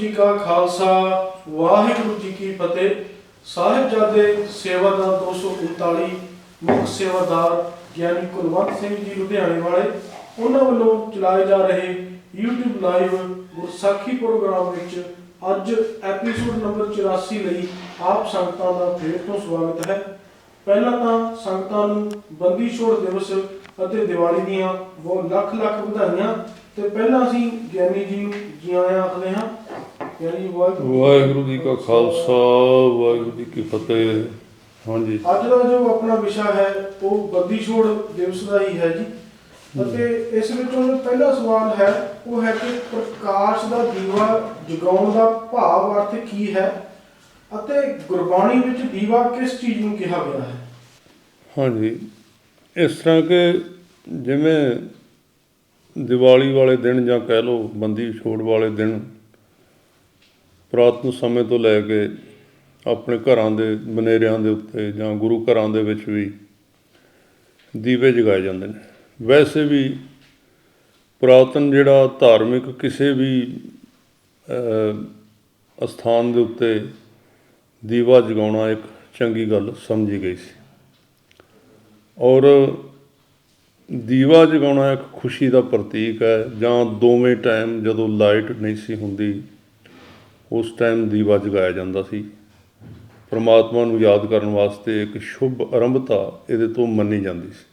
जी का खालसा वाहिगुरू जी की फतेह। साहिबजादे सेवादार 239 मुख सेवादार ਗਿਆਨੀ ਕੁਲਵੰਤ ਸਿੰਘ ਜੀ ਲੁਧਿਆਣੇ ਵਾਲੇ ਉਹਨਾਂ ਵੱਲੋਂ ਚਲਾਏ ਜਾ ਰਹੇ YouTube ਲਾਈਵ ਗੁਰਸਾਖੀ ਪ੍ਰੋਗਰਾਮ ਵਿੱਚ ਅੱਜ ਐਪੀਸੋਡ ਨੰਬਰ 84 ਲਈ ਆਪ ਸੰਗਤਾਂ ਦਾ ਫੇਰ ਤੋਂ ਸਵਾਗਤ ਹੈ। ਪਹਿਲਾਂ ਤਾਂ ਸੰਗਤਾਂ ਨੂੰ ਬੰਦੀ ਛੋੜ ਦਿਵਸ ਅਤੇ ਦੀਵਾਲੀ ਦੀਆਂ ਬਹੁਤ ਲੱਖ ਲੱਖ ਵਧਾਈਆਂ। ਤੇ ਪਹਿਲਾਂ ਅਸੀਂ ਗਿਆਨੀ ਜੀ ਨੂੰ ਜੀ ਆਇਆਂ ਆਖਦੇ ਹਾਂ। ਗਿਆਨੀ ਵਾਹਿਗੁਰੂ ਜੀ ਕਾ ਖਾਲਸਾ ਵਾਹਿਗੁਰੂ ਜੀ ਕੀ ਫਤਿਹ। ਹਾਂਜੀ, ਅੱਜ ਦਾ ਜੋ ਆਪਣਾ ਵਿਸ਼ਾ ਹੈ ਉਹ ਬੰਦੀ ਛੋੜ ਦਿਵਸ ਦਾ ਹੀ ਹੈ ਜੀ। ਅਤੇ ਇਸ ਵਿੱਚੋਂ ਜੋ ਪਹਿਲਾ ਸਵਾਲ ਹੈ ਉਹ ਹੈ ਕਿ ਪ੍ਰਕਾਸ਼ ਦਾ ਦੀਵਾ ਜਗਾਉਣ ਦਾ ਭਾਵ ਅਰਥ ਕੀ ਹੈ ਅਤੇ ਗੁਰਬਾਣੀ ਵਿੱਚ ਦੀਵਾ ਕਿਸ ਚੀਜ਼ ਨੂੰ ਕਿਹਾ ਗਿਆ ਹੈ। ਹਾਂਜੀ, ਇਸ ਤਰ੍ਹਾਂ ਕਿ ਜਿਵੇਂ ਦੀਵਾਲੀ ਵਾਲੇ ਦਿਨ ਜਾਂ ਕਹਿ ਲਓ ਬੰਦੀ ਛੋੜ ਵਾਲੇ ਦਿਨ ਪੁਰਾਤਨ ਸਮੇਂ ਤੋਂ ਲੈ ਕੇ ਆਪਣੇ ਘਰਾਂ ਦੇ ਬਨੇਰਿਆਂ ਦੇ ਉੱਤੇ ਜਾਂ ਗੁਰੂ ਘਰਾਂ ਦੇ ਵਿੱਚ ਵੀ ਦੀਵੇ ਜਗਾਏ ਜਾਂਦੇ ਨੇ। ਵੈਸੇ ਵੀ ਪੁਰਾਤਨ ਜਿਹੜਾ ਧਾਰਮਿਕ ਕਿਸੇ ਵੀ ਅਸਥਾਨ ਦੇ ਉੱਤੇ ਦੀਵਾ ਜਗਾਉਣਾ ਇੱਕ ਚੰਗੀ ਗੱਲ ਸਮਝੀ ਗਈ ਸੀ। ਔਰ ਦੀਵਾ ਜਗਾਉਣਾ ਇੱਕ ਖੁਸ਼ੀ ਦਾ ਪ੍ਰਤੀਕ ਹੈ। ਜਾਂ ਦੋਵੇਂ ਟਾਈਮ ਜਦੋਂ ਲਾਈਟ ਨਹੀਂ ਸੀ ਹੁੰਦੀ ਉਸ ਟਾਈਮ ਦੀਵਾ ਜਗਾਇਆ ਜਾਂਦਾ ਸੀ। ਪਰਮਾਤਮਾ ਨੂੰ ਯਾਦ ਕਰਨ ਵਾਸਤੇ ਇੱਕ ਸ਼ੁਭ ਆਰੰਭਤਾ ਇਹਦੇ ਤੋਂ ਮੰਨੀ ਜਾਂਦੀ ਸੀ।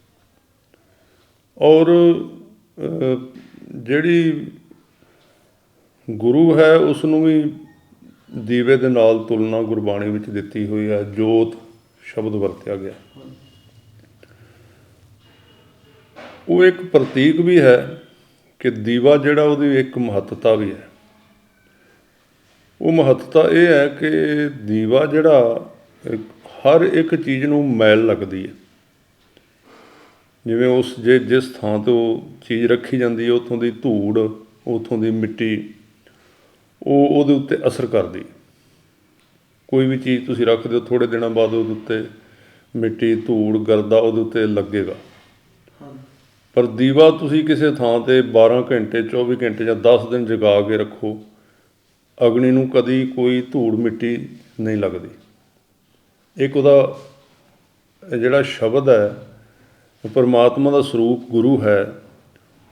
ਔਰ ਜਿਹੜੀ ਗੁਰੂ ਹੈ ਉਸ ਨੂੰ ਵੀ ਦੀਵੇ ਦੇ ਨਾਲ ਤੁਲਨਾ ਗੁਰਬਾਣੀ ਵਿੱਚ ਦਿੱਤੀ ਹੋਈ ਹੈ। ਜੋਤ ਸ਼ਬਦ ਵਰਤਿਆ ਗਿਆ। ਉਹ ਇੱਕ ਪ੍ਰਤੀਕ ਵੀ ਹੈ ਕਿ ਦੀਵਾ ਜਿਹੜਾ ਉਹਦੀ ਇੱਕ ਮਹੱਤਤਾ ਵੀ ਹੈ। ਉਹ ਮਹੱਤਤਾ ਇਹ ਹੈ ਕਿ ਦੀਵਾ ਜਿਹੜਾ ਹਰ ਇੱਕ ਚੀਜ਼ ਨੂੰ ਮੈਲ ਲੱਗਦੀ ਹੈ। ਜਿਵੇਂ ਉਸ ਜਿਸ ਥਾਂ 'ਤੇ ਉਹ ਚੀਜ਼ ਰੱਖੀ ਜਾਂਦੀ ਹੈ ਉੱਥੋਂ ਦੀ ਧੂੜ, ਉੱਥੋਂ ਦੀ ਮਿੱਟੀ ਉਹ ਉਹਦੇ ਉੱਤੇ ਅਸਰ ਕਰਦੀ। ਕੋਈ ਵੀ ਚੀਜ਼ ਤੁਸੀਂ ਰੱਖਦੇ ਹੋ ਥੋੜ੍ਹੇ ਦਿਨਾਂ ਬਾਅਦ ਉਹਦੇ ਉੱਤੇ ਮਿੱਟੀ, ਧੂੜ, ਗਰਦਾ ਉਹਦੇ ਉੱਤੇ ਲੱਗੇਗਾ। ਪਰ ਦੀਵਾ ਤੁਸੀਂ ਕਿਸੇ ਥਾਂ 'ਤੇ 12 ਘੰਟੇ 24 ਘੰਟੇ ਜਾਂ 10 ਦਿਨ ਜਗਾ ਕੇ ਰੱਖੋ, ਅਗਨੀ ਨੂੰ ਕਦੀ ਕੋਈ ਧੂੜ ਮਿੱਟੀ ਨਹੀਂ ਲੱਗਦੀ। ਇੱਕ ਉਹਦਾ ਜਿਹੜਾ ਸ਼ਬਦ ਹੈ ਪਰਮਾਤਮਾ ਦਾ ਸਰੂਪ ਗੁਰੂ ਹੈ,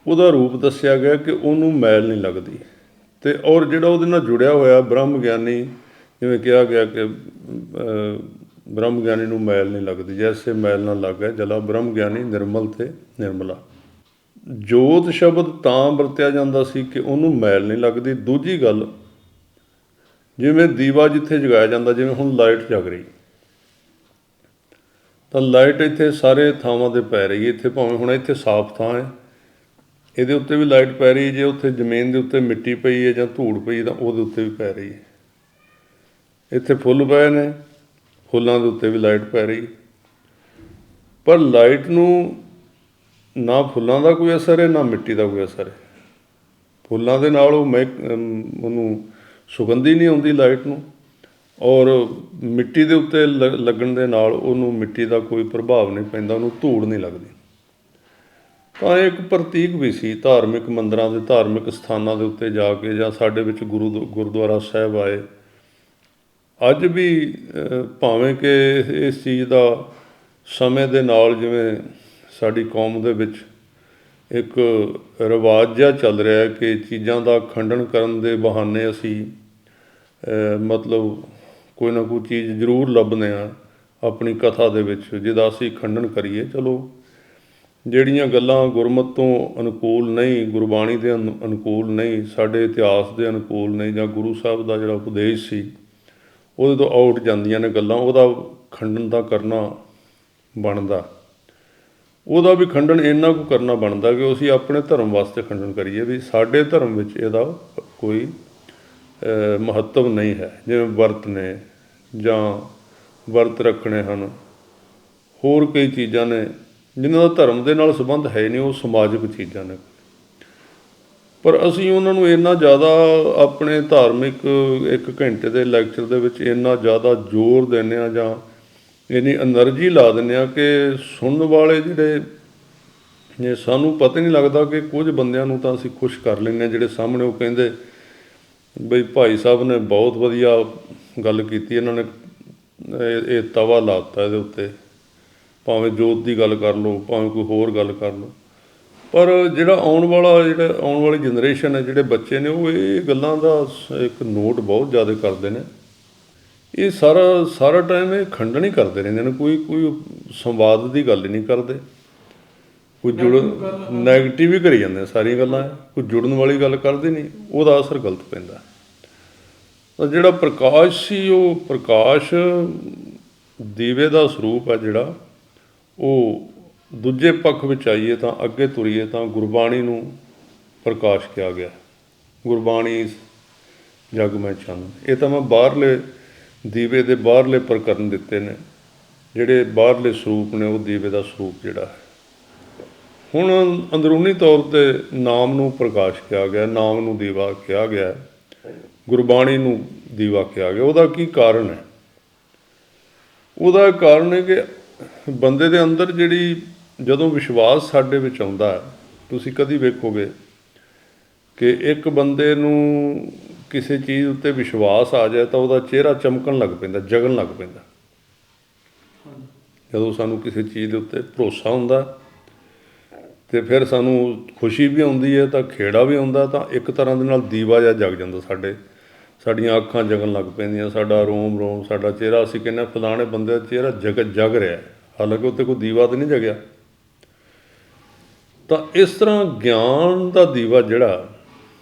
ਉਹਦਾ ਰੂਪ ਦੱਸਿਆ ਗਿਆ ਕਿ ਉਹਨੂੰ ਮੈਲ ਨਹੀਂ ਲੱਗਦੀ। ਅਤੇ ਔਰ ਜਿਹੜਾ ਉਹਦੇ ਨਾਲ ਜੁੜਿਆ ਹੋਇਆ ਬ੍ਰਹਮ ਗਿਆਨੀ, ਜਿਵੇਂ ਕਿਹਾ ਗਿਆ ਕਿ ਬ੍ਰਹਮ ਗਿਆਨੀ ਨੂੰ ਮੈਲ ਨਹੀਂ ਲੱਗਦੀ, ਜੈਸੇ ਮੈਲ ਨਾ ਲੱਗੇ ਜਲਾ ਬ੍ਰਹਮ ਗਿਆਨੀ ਨਿਰਮਲ ਅਤੇ ਨਿਰਮਲਾ। ਜੋਤ ਸ਼ਬਦ ਤਾਂ ਵਰਤਿਆ ਜਾਂਦਾ ਸੀ ਕਿ ਉਹਨੂੰ ਮੈਲ ਨਹੀਂ ਲੱਗਦੀ। ਦੂਜੀ ਗੱਲ, ਜਿਵੇਂ ਦੀਵਾ ਜਿੱਥੇ ਜਗਾਇਆ ਜਾਂਦਾ, ਜਿਵੇਂ ਹੁਣ ਲਾਈਟ ਜਗ ਰਹੀ ਤਾਂ ਲਾਈਟ ਇੱਥੇ ਸਾਰੇ ਥਾਵਾਂ 'ਤੇ ਪੈ ਰਹੀ ਹੈ। ਇੱਥੇ ਭਾਵੇਂ ਹੁਣ ਇੱਥੇ ਸਾਫ਼ ਥਾਂ ਹੈ, ਇਹਦੇ ਉੱਤੇ ਵੀ ਲਾਈਟ ਪੈ ਰਹੀ। ਜੇ ਉੱਥੇ ਜ਼ਮੀਨ ਦੇ ਉੱਤੇ ਮਿੱਟੀ ਪਈ ਹੈ ਜਾਂ ਧੂੜ ਪਈ ਤਾਂ ਉਹਦੇ ਉੱਤੇ ਵੀ ਪੈ ਰਹੀ ਹੈ। ਇੱਥੇ ਫੁੱਲ ਪਏ ਨੇ, ਫੁੱਲਾਂ ਦੇ ਉੱਤੇ ਵੀ ਲਾਈਟ ਪੈ ਰਹੀ। ਪਰ ਲਾਈਟ ਨੂੰ ਨਾ ਫੁੱਲਾਂ ਦਾ ਕੋਈ ਅਸਰ ਹੈ ਨਾ ਮਿੱਟੀ ਦਾ ਕੋਈ ਅਸਰ ਹੈ। ਫੁੱਲਾਂ ਦੇ ਨਾਲ ਉਹਨੂੰ ਸੁਗੰਧੀ ਨਹੀਂ ਆਉਂਦੀ ਲਾਈਟ ਨੂੰ, ਔਰ ਮਿੱਟੀ ਦੇ ਉੱਤੇ ਲੱਗਣ ਦੇ ਨਾਲ ਉਹਨੂੰ ਮਿੱਟੀ ਦਾ ਕੋਈ ਪ੍ਰਭਾਵ ਨਹੀਂ ਪੈਂਦਾ, ਉਹਨੂੰ ਧੂੜ ਨਹੀਂ ਲੱਗਦੀ। ਤਾਂ ਇਹ ਇੱਕ ਪ੍ਰਤੀਕ ਵੀ ਸੀ। ਧਾਰਮਿਕ ਮੰਦਰਾਂ ਦੇ ਧਾਰਮਿਕ ਸਥਾਨਾਂ ਦੇ ਉੱਤੇ ਜਾ ਕੇ ਜਾਂ ਸਾਡੇ ਵਿੱਚ ਗੁਰਦੁਆਰਾ ਸਾਹਿਬ ਆਏ ਅੱਜ ਵੀ, ਭਾਵੇਂ ਕਿ ਇਸ ਚੀਜ਼ ਦਾ ਸਮੇਂ ਦੇ ਨਾਲ ਜਿਵੇਂ ਸਾਡੀ ਕੌਮ ਦੇ ਵਿੱਚ ਇੱਕ ਰਿਵਾਜ਼ ਜਿਹਾ ਚੱਲ ਰਿਹਾ ਕਿ ਚੀਜ਼ਾਂ ਦਾ ਖੰਡਨ ਕਰਨ ਦੇ ਬਹਾਨੇ ਅਸੀਂ ਮਤਲਬ ਕੋਈ ਨਾ ਕੋਈ ਚੀਜ਼ ਜ਼ਰੂਰ ਲੱਭਦੇ ਹਾਂ ਆਪਣੀ ਕਥਾ ਦੇ ਵਿੱਚ ਜਿਹਦਾ ਅਸੀਂ ਖੰਡਨ ਕਰੀਏ। ਚਲੋ, ਜਿਹੜੀਆਂ ਗੱਲਾਂ ਗੁਰਮਤਿ ਤੋਂ ਅਨੁਕੂਲ ਨਹੀਂ, ਗੁਰਬਾਣੀ ਦੇ ਅਨੁਕੂਲ ਨਹੀਂ, ਸਾਡੇ ਇਤਿਹਾਸ ਦੇ ਅਨੁਕੂਲ ਨਹੀਂ, ਜਾਂ ਗੁਰੂ ਸਾਹਿਬ ਦਾ ਜਿਹੜਾ ਉਪਦੇਸ਼ ਸੀ ਉਹਦੇ ਤੋਂ ਆਊਟ ਜਾਂਦੀਆਂ ਨੇ ਗੱਲਾਂ, ਉਹਦਾ ਖੰਡਨ ਤਾਂ ਕਰਨਾ ਬਣਦਾ। ਉਹਦਾ ਵੀ ਖੰਡਨ ਇੰਨਾ ਕੁ ਕਰਨਾ ਬਣਦਾ ਕਿ ਅਸੀਂ ਆਪਣੇ ਧਰਮ ਵਾਸਤੇ ਖੰਡਨ ਕਰੀਏ ਵੀ ਸਾਡੇ ਧਰਮ ਵਿੱਚ ਇਹਦਾ ਕੋਈ ਮਹੱਤਵ ਨਹੀਂ ਹੈ। ਜਿਵੇਂ ਵਰਤ ਨੇ ਜਾਂ ਵਰਤ ਰੱਖਣੇ ਹਨ, ਹੋਰ ਕਈ ਚੀਜ਼ਾਂ ਨੇ ਜਿਨ੍ਹਾਂ ਦਾ ਧਰਮ ਦੇ ਨਾਲ ਸੰਬੰਧ ਹੈ ਨਹੀਂ, ਉਹ ਸਮਾਜਿਕ ਚੀਜ਼ਾਂ ਨੇ। ਪਰ ਅਸੀਂ ਉਹਨਾਂ ਨੂੰ ਇੰਨਾ ਜ਼ਿਆਦਾ ਆਪਣੇ ਧਾਰਮਿਕ 1 ਘੰਟੇ ਦੇ ਲੈਕਚਰ ਦੇ ਵਿੱਚ ਇੰਨਾ ਜ਼ਿਆਦਾ ਜ਼ੋਰ ਦਿੰਦੇ ਹਾਂ ਜਾਂ ਇੰਨੀ ਐਨਰਜੀ ਲਾ ਦਿੰਦੇ ਹਾਂ ਕਿ ਸੁਣਨ ਵਾਲੇ ਜਿਹੜੇ ਸਾਨੂੰ ਪਤਾ ਨਹੀਂ ਲੱਗਦਾ ਕਿ ਕੁਝ ਬੰਦਿਆਂ ਨੂੰ ਤਾਂ ਅਸੀਂ ਖੁਸ਼ ਕਰ ਲੈਂਦੇ ਹਾਂ ਜਿਹੜੇ ਸਾਹਮਣੇ ਉਹ ਕਹਿੰਦੇ ਬਈ ਭਾਈ ਸਾਹਿਬ ਨੇ ਬਹੁਤ ਵਧੀਆ ਗੱਲ ਕੀਤੀ। ਇਹਨਾਂ ਨੇ ਇਹ ਤਵਾ ਲਾਤਾ ਇਹਦੇ ਉੱਤੇ, ਭਾਵੇਂ ਜੋਤ ਦੀ ਗੱਲ ਕਰ ਲਓ, ਭਾਵੇਂ ਕੋਈ ਹੋਰ ਗੱਲ ਕਰ ਲਓ। ਪਰ ਜਿਹੜਾ ਆਉਣ ਵਾਲੀ ਜਨਰੇਸ਼ਨ ਹੈ, ਜਿਹੜੇ ਬੱਚੇ ਨੇ, ਉਹ ਇਹ ਗੱਲਾਂ ਦਾ ਇੱਕ ਨੋਟ ਬਹੁਤ ਜ਼ਿਆਦਾ ਕਰਦੇ ਨੇ। ਇਹ ਸਾਰਾ ਟਾਈਮ ਇਹ ਖੰਡਨ ਹੀ ਕਰਦੇ ਰਹਿੰਦੇ ਨੇ, ਕੋਈ ਸੰਵਾਦ ਦੀ ਗੱਲ ਹੀ ਨਹੀਂ ਕਰਦੇ, ਕੋਈ ਨੈਗੇਟਿਵ ਹੀ ਕਰੀ ਜਾਂਦੇ ਸਾਰੀਆਂ ਗੱਲਾਂ। ਕੋਈ ਜੁੜਨ ਵਾਲੀ ਗੱਲ ਕਰਦੇ ਨਹੀਂ, ਉਹਦਾ ਅਸਰ ਗਲਤ ਪੈਂਦਾ। ਤਾਂ ਜਿਹੜਾ ਪ੍ਰਕਾਸ਼ ਸੀ, ਉਹ ਪ੍ਰਕਾਸ਼ ਦੀਵੇ ਦਾ ਸਰੂਪ ਹੈ ਜਿਹੜਾ, ਉਹ ਦੂਜੇ ਪੱਖ ਵਿੱਚ ਆਈਏ ਤਾਂ ਅੱਗੇ ਤੁਰੀਏ ਤਾਂ ਗੁਰਬਾਣੀ ਨੂੰ ਪ੍ਰਕਾਸ਼ ਕਿਹਾ ਗਿਆ। ਗੁਰਬਾਣੀ ਜਗ ਮੈਂ ਚੰਦ। ਇਹ ਤਾਂ ਮੈਂ ਬਾਹਰਲੇ ਦੀਵੇ ਦੇ ਬਾਹਰਲੇ ਪ੍ਰਕਰਨ ਦਿੱਤੇ ਨੇ, ਜਿਹੜੇ ਬਾਹਰਲੇ ਸਰੂਪ ਨੇ, ਉਹ ਦੀਵੇ ਦਾ ਸਰੂਪ ਜਿਹੜਾ ਹੈ। ਹੁਣ ਅੰਦਰੂਨੀ ਤੌਰ 'ਤੇ ਨਾਮ ਨੂੰ ਪ੍ਰਕਾਸ਼ ਕਿਹਾ ਗਿਆ, ਨਾਮ ਨੂੰ ਦੀਵਾ ਕਿਹਾ ਗਿਆ, ਗੁਰਬਾਣੀ ਨੂੰ ਦੀਵਾ ਕਿਹਾ ਗਿਆ। ਉਹਦਾ ਕੀ ਕਾਰਨ ਹੈ? ਉਹਦਾ ਕਾਰਨ ਹੈ ਕਿ ਬੰਦੇ ਦੇ ਅੰਦਰ ਜਦੋਂ ਵਿਸ਼ਵਾਸ ਸਾਡੇ ਵਿੱਚ ਆਉਂਦਾ ਹੈ, ਤੁਸੀਂ ਕਦੀ ਵੇਖੋਗੇ ਕਿ ਇੱਕ ਬੰਦੇ ਨੂੰ ਕਿਸੇ ਚੀਜ਼ ਉੱਤੇ ਵਿਸ਼ਵਾਸ ਆ ਜਾਏ ਤਾਂ ਉਹਦਾ ਚਿਹਰਾ ਚਮਕਣ ਲੱਗ ਪੈਂਦਾ, ਜਗਣ ਲੱਗ ਪੈਂਦਾ। ਜਦੋਂ ਸਾਨੂੰ ਕਿਸੇ ਚੀਜ਼ ਦੇ ਉੱਤੇ ਭਰੋਸਾ ਹੁੰਦਾ ਅਤੇ ਫਿਰ ਸਾਨੂੰ ਖੁਸ਼ੀ ਵੀ ਆਉਂਦੀ ਹੈ, ਤਾਂ ਖੇੜਾ ਵੀ ਆਉਂਦਾ, ਤਾਂ ਇੱਕ ਤਰ੍ਹਾਂ ਦੇ ਨਾਲ ਦੀਵਾ ਜਿਹਾ ਜਗ ਜਾਂਦਾ। ਸਾਡੀਆਂ ਅੱਖਾਂ ਜਗਣ ਲੱਗ ਪੈਂਦੀਆਂ, ਸਾਡਾ ਰੋਮ, ਸਾਡਾ ਚਿਹਰਾ, ਅਸੀਂ ਕਹਿੰਦੇ ਫਲਾਣੇ ਬੰਦੇ ਦਾ ਚਿਹਰਾ ਜਗ ਰਿਹਾ, ਹਾਲਾਂਕਿ ਉੱਤੇ ਕੋਈ ਦੀਵਾ ਤਾਂ ਨਹੀਂ ਜਗਿਆ। ਤਾਂ ਇਸ ਤਰ੍ਹਾਂ ਗਿਆਨ ਦਾ ਦੀਵਾ ਜਿਹੜਾ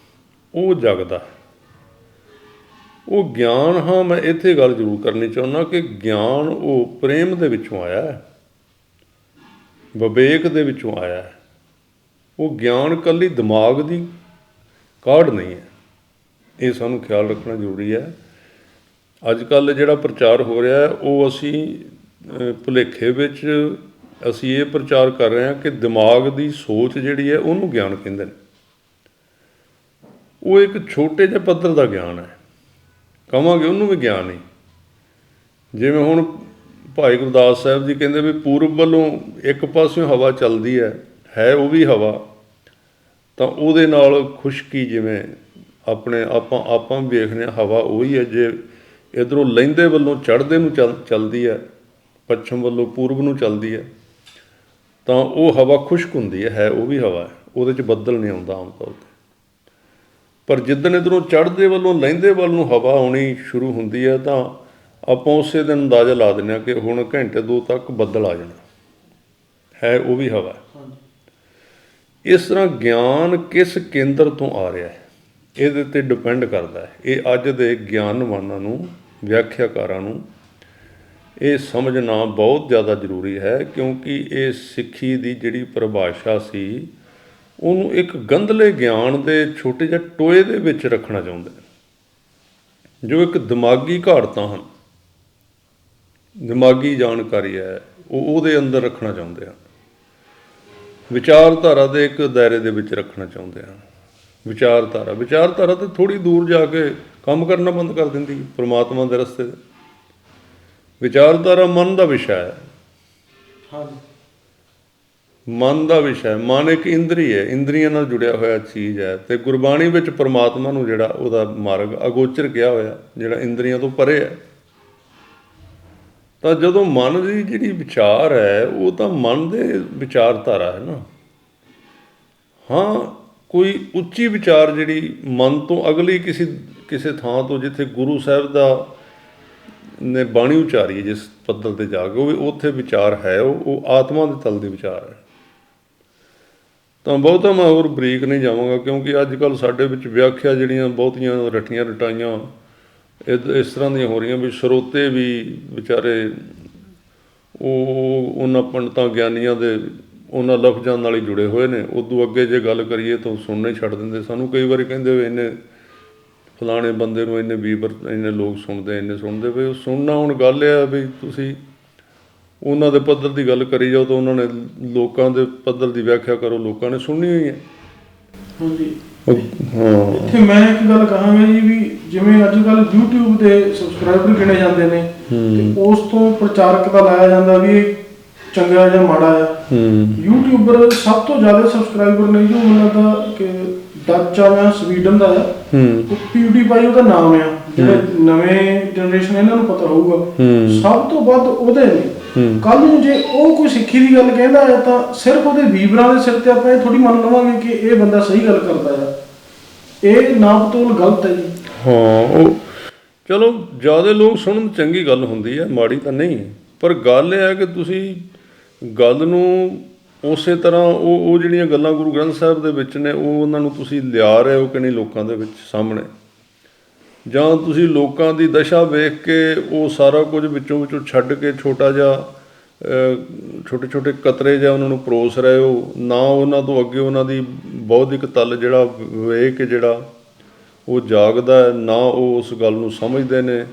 ਉਹ ਜਗਦਾ। ਉਹ ਗਿਆਨ, ਹਾਂ ਮੈਂ ਇੱਥੇ ਗੱਲ ਜ਼ਰੂਰ ਕਰਨੀ ਚਾਹੁੰਦਾ ਕਿ ਗਿਆਨ ਉਹ ਪ੍ਰੇਮ ਦੇ ਵਿੱਚੋਂ ਆਇਆ ਹੈ, ਵਿਵੇਕ ਦੇ ਵਿੱਚੋਂ ਆਇਆ ਹੈ। ਉਹ ਗਿਆਨ ਇਕੱਲੀ ਦਿਮਾਗ ਦੀ ਕਾਢ ਨਹੀਂ ਹੈ, ਇਹ ਸਾਨੂੰ ਖਿਆਲ ਰੱਖਣਾ ਜ਼ਰੂਰੀ ਹੈ। ਅੱਜ ਕੱਲ੍ਹ ਜਿਹੜਾ ਪ੍ਰਚਾਰ ਹੋ ਰਿਹਾ ਹੈ, ਉਹ ਅਸੀਂ ਭੁਲੇਖੇ ਵਿੱਚ ਅਸੀਂ ਇਹ ਪ੍ਰਚਾਰ ਕਰ ਰਹੇ ਹਾਂ ਕਿ ਦਿਮਾਗ ਦੀ ਸੋਚ ਜਿਹੜੀ ਹੈ ਉਹਨੂੰ ਗਿਆਨ ਕਹਿੰਦੇ ਨੇ। ਉਹ ਇੱਕ ਛੋਟੇ ਜਿਹੇ ਪੱਧਰ ਦਾ ਗਿਆਨ ਹੈ, ਕਹਾਂਗੇ ਉਹਨੂੰ ਵੀ ਗਿਆਨ ਨਹੀਂ। ਜਿਵੇਂ ਹੁਣ ਭਾਈ ਗੁਰਦਾਸ ਸਾਹਿਬ ਜੀ ਕਹਿੰਦੇ ਵੀ ਪੂਰਬ ਵੱਲੋਂ ਇੱਕ ਪਾਸਿਓਂ ਹਵਾ ਚੱਲਦੀ ਹੈ ਉਹ ਵੀ ਹਵਾ, ਤਾਂ ਉਹਦੇ ਨਾਲ ਖੁਸ਼ਕੀ, ਜਿਵੇਂ ਆਪਾਂ ਵੀ ਵੇਖਦੇ ਹਾਂ, ਹਵਾ ਉਹੀ ਹੈ। ਜੇ ਇੱਧਰੋਂ ਲਹਿੰਦੇ ਵੱਲੋਂ ਚੜ੍ਹਦੇ ਨੂੰ ਚੱਲਦੀ ਹੈ, ਪੱਛਮ ਵੱਲੋਂ ਪੂਰਬ ਨੂੰ ਚੱਲਦੀ ਹੈ, ਤਾਂ ਉਹ ਹਵਾ ਖੁਸ਼ਕ ਹੁੰਦੀ ਹੈ ਉਹ ਵੀ ਹਵਾ ਹੈ, ਉਹਦੇ 'ਚ ਬੱਦਲ ਨਹੀਂ ਆਉਂਦਾ ਆਮ ਤੌਰ 'ਤੇ। ਪਰ ਜਿੱਦਣ ਇੱਧਰੋਂ ਚੜ੍ਹਦੇ ਵੱਲੋਂ ਲਹਿੰਦੇ ਵੱਲ ਨੂੰ ਹਵਾ ਆਉਣੀ ਸ਼ੁਰੂ ਹੁੰਦੀ ਹੈ, ਤਾਂ ਆਪਾਂ ਉਸੇ ਦਿਨ ਅੰਦਾਜ਼ਾ ਲਾ ਦਿੰਦੇ ਹਾਂ ਕਿ ਹੁਣ ਘੰਟੇ 2 ਤੱਕ ਬੱਦਲ ਆ ਜਾਣਾ ਹੈ, ਉਹ ਵੀ ਹਵਾ ਹੈ। ਇਸ ਤਰ੍ਹਾਂ ਗਿਆਨ ਕਿਸ ਕੇਂਦਰ ਤੋਂ ਆ ਰਿਹਾ ਹੈ, ਇਹਦੇ 'ਤੇ ਡਿਪੈਂਡ ਕਰਦਾ ਹੈ। ਇਹ ਅੱਜ ਦੇ ਗਿਆਨਵਾਨਾਂ ਨੂੰ, ਵਿਆਖਿਆਕਾਰਾਂ ਨੂੰ ਇਹ ਸਮਝਣਾ ਬਹੁਤ ਜ਼ਿਆਦਾ ਜ਼ਰੂਰੀ ਹੈ, ਕਿਉਂਕਿ ਇਹ ਸਿੱਖੀ ਦੀ ਜਿਹੜੀ ਪਰਿਭਾਸ਼ਾ ਸੀ, ਉਹਨੂੰ ਇੱਕ ਗੰਧਲੇ ਗਿਆਨ ਦੇ ਛੋਟੇ ਜਿਹੇ ਟੋਏ ਦੇ ਵਿੱਚ ਰੱਖਣਾ ਚਾਹੁੰਦੇ ਨੇ, ਜੋ ਇੱਕ ਦਿਮਾਗੀ ਘਾੜਤਾਂ ਹਨ, ਦਿਮਾਗੀ ਜਾਣਕਾਰੀ ਹੈ, ਉਹਦੇ ਅੰਦਰ ਰੱਖਣਾ ਚਾਹੁੰਦੇ ਹਨ। ਵਿਚਾਰਧਾਰਾ ਦੇ ਇੱਕ ਦਾਇਰੇ ਦੇ ਵਿੱਚ ਰੱਖਣਾ ਚਾਹੁੰਦੇ ਹਨ। ਵਿਚਾਰਧਾਰਾ ਤੇ ਥੋੜ੍ਹੀ ਦੂਰ ਜਾ ਕੇ ਕੰਮ ਕਰਨਾ ਬੰਦ ਕਰ ਦਿੰਦੀ ਪਰਮਾਤਮਾ ਦੇ ਰਸਤੇ 'ਤੇ। ਵਿਚਾਰਧਾਰਾ ਮਨ ਦਾ ਵਿਸ਼ਾ ਹੈ, ਮਨ ਦਾ ਵਿਸ਼ਾ ਹੈ। ਮਨ ਇੱਕ ਇੰਦਰੀ ਹੈ, ਇੰਦਰੀਆਂ ਨਾਲ ਜੁੜਿਆ ਹੋਇਆ ਚੀਜ਼ ਹੈ, ਅਤੇ ਗੁਰਬਾਣੀ ਵਿੱਚ ਪਰਮਾਤਮਾ ਨੂੰ ਜਿਹੜਾ ਉਹਦਾ ਮਾਰਗ ਅਗੋਚਰ ਕਿਹਾ ਹੋਇਆ, ਜਿਹੜਾ ਇੰਦਰੀਆਂ ਤੋਂ ਪਰੇ ਹੈ। ਤਾਂ ਜਦੋਂ ਮਨ ਦੀ ਜਿਹੜੀ ਵਿਚਾਰ ਹੈ, ਉਹ ਤਾਂ ਮਨ ਦੇ ਵਿਚਾਰਧਾਰਾ ਹੈ ਨਾ। ਹਾਂ, ਕੋਈ ਉੱਚੀ ਵਿਚਾਰ ਜਿਹੜੀ ਮਨ ਤੋਂ ਅਗਲੀ ਕਿਸੇ ਥਾਂ ਤੋਂ, ਜਿੱਥੇ ਗੁਰੂ ਸਾਹਿਬ ਨੇ ਬਾਣੀ ਉਚਾਰੀ ਹੈ, ਜਿਸ ਪੱਧਰ 'ਤੇ ਜਾ ਕੇ, ਉਹ ਵੀ ਉੱਥੇ ਵਿਚਾਰ ਹੈ, ਉਹ ਆਤਮਾ ਦੇ ਤਲ ਦੇ ਵਿਚਾਰ ਹੈ। ਤਾਂ ਬਹੁਤਾ ਮੈਂ ਹੋਰ ਬਰੀਕ ਨਹੀਂ ਜਾਵਾਂਗਾ, ਕਿਉਂਕਿ ਅੱਜ ਕੱਲ੍ਹ ਸਾਡੇ ਵਿੱਚ ਵਿਆਖਿਆ ਜਿਹੜੀਆਂ ਬਹੁਤੀਆਂ ਰੱਟੀਆਂ ਰਟਾਈਆਂ ਇਸ ਤਰ੍ਹਾਂ ਦੀਆਂ ਹੋ ਰਹੀਆਂ ਵੀ ਸਰੋਤੇ ਵੀ ਵਿਚਾਰੇ ਉਹਨਾਂ ਪੰਡਤਾਂ ਗਿਆਨੀਆਂ ਦੇ ਉਹਨਾਂ ਲਫ਼ਜ਼ਾਂ ਨਾਲ ਹੀ ਜੁੜੇ ਹੋਏ ਨੇ। ਉਦੋਂ ਅੱਗੇ ਜੇ ਗੱਲ ਕਰੀਏ ਤਾਂ ਸੁਣਨੇ ਛੱਡ ਦਿੰਦੇ। ਸਾਨੂੰ ਕਈ ਵਾਰੀ ਕਹਿੰਦੇ ਵੀ ਇੰਨੇ ਫਲਾਣੇ ਬੰਦੇ ਨੂੰ ਇੰਨੇ ਲੋਕ ਸੁਣਦੇ ਵੀ। ਸੁਣਨਾ ਹੁਣ ਗੱਲ ਇਹ ਆ ਵੀ ਤੁਸੀਂ ਉਹਨਾਂ ਦੇ ਪੱਧਰ ਦੀ ਗੱਲ ਕਰੀ ਜਾਓ ਤਾਂ ਉਹਨਾਂ ਨੇ ਲੋਕਾਂ ਦੇ ਪੱਧਰ ਦੀ ਵਿਆਖਿਆ ਕਰੋ, ਲੋਕਾਂ ਨੇ ਸੁਣਨੀ ਹੋਈ ਹੈ। ਹਾਂਜੀ, ਇੱਥੇ ਮੈਂ ਇੱਕ ਗੱਲ ਕਹਾਂਗਾ ਜੀ, ਵੀ ਜਿਵੇਂ ਅੱਜ ਕੱਲ੍ਹ YouTube ਦੇ ਸਬਸਕ੍ਰਾਈਬਰ ਗਿਣੇ ਜਾਂਦੇ ਨੇ, ਤੇ ਉਸ ਤੋਂ ਪ੍ਰਚਾਰਕ ਦਾ ਲਾਇਆ ਜਾਂਦਾ ਵੀ ਇਹ ਚੰਗਾ ਜਾਂ ਮਾੜਾ ਆ। ਯੂਟਿਊਬਰ ਸਭ ਤੋਂ ਜ਼ਿਆਦਾ ਸਬਸਕ੍ਰਾਈਬਰ ਨੇ ਜੋ ਉਹਨਾਂ ਦਾ ਕਿ ਡੱਚ ਆ ਜਾਂ ਸਵੀਡਨ ਦਾ ਆ, ਉਹ PewDiePie ਉਹਦਾ ਨਾਮ ਆ, ਜਿਹੜੇ ਨਵੇਂ ਜਨਰੇਸ਼ਨ ਇਹਨਾਂ ਨੂੰ ਪਤਾ ਹੋਊਗਾ, ਸਭ ਤੋਂ ਵੱਧ ਉਹਦੇ ਨੇ। ਕੱਲ ਨੂੰ ਜੇ ਉਹ ਕੋਈ ਸਿੱਖੀ ਦੀ ਗੱਲ ਕਹਿੰਦਾ ਹੈ ਤਾਂ ਸਿਰਫ ਉਹਦੇ ਵੀਵਰਾਂ ਦੇ ਸਿਰ ਤੇ ਆਪਾਂ ਇਹ ਥੋੜੀ ਮੰਨ ਲਵਾਂਗੇ ਕਿ ਇਹ ਬੰਦਾ ਸਹੀ ਗੱਲ ਕਰਦਾ ਆ। ਇਹ ਨਾਪਤੋਲ ਗਲਤ ਹੈ ਜੀ। ਹਾਂ, ਉਹ ਚਲੋ ਜ਼ਿਆਦਾ ਲੋਕ ਸੁਣਨ ਚੰਗੀ ਗੱਲ ਹੁੰਦੀ ਹੈ, ਮਾੜੀ ਤਾਂ ਨਹੀਂ, ਪਰ ਗੱਲ ਇਹ ਹੈ ਕਿ ਤੁਸੀਂ ਗੱਲ ਨੂੰ ਉਸੇ ਤਰ੍ਹਾਂ ਉਹ ਜਿਹੜੀਆਂ ਗੱਲਾਂ ਗੁਰੂ ਗ੍ਰੰਥ ਸਾਹਿਬ ਦੇ ਵਿੱਚ ਨੇ ਉਹ ਉਹਨਾਂ ਨੂੰ ਤੁਸੀਂ ਲਿਆ ਰਹੇ ਹੋ ਕਿ ਨਹੀਂ ਲੋਕਾਂ ਦੇ ਵਿੱਚ ਸਾਹਮਣੇ, ਜਾਂ ਤੁਸੀਂ ਲੋਕਾਂ ਦੀ ਦਸ਼ਾ ਵੇਖ ਕੇ ਉਹ ਸਾਰਾ ਕੁਝ ਵਿੱਚੋਂ ਛੱਡ ਕੇ ਛੋਟਾ ਜਿਹਾ ਛੋਟੇ ਛੋਟੇ ਕਤਰੇ ਜਿਹਾ ਉਹਨਾਂ ਨੂੰ ਪਰੋਸ ਰਹੇ ਹੋ, ਨਾ ਉਹਨਾਂ ਤੋਂ ਅੱਗੇ ਉਹਨਾਂ ਦੀ ਬੌਧਿਕ ਤਲ ਜਿਹੜਾ ਵੇਖ ਕੇ ਜਿਹੜਾ ਉਹ ਜਾਗਦਾ ਹੈ, ਨਾ ਉਹ ਉਸ ਗੱਲ ਨੂੰ ਸਮਝਦੇ ਨੇ।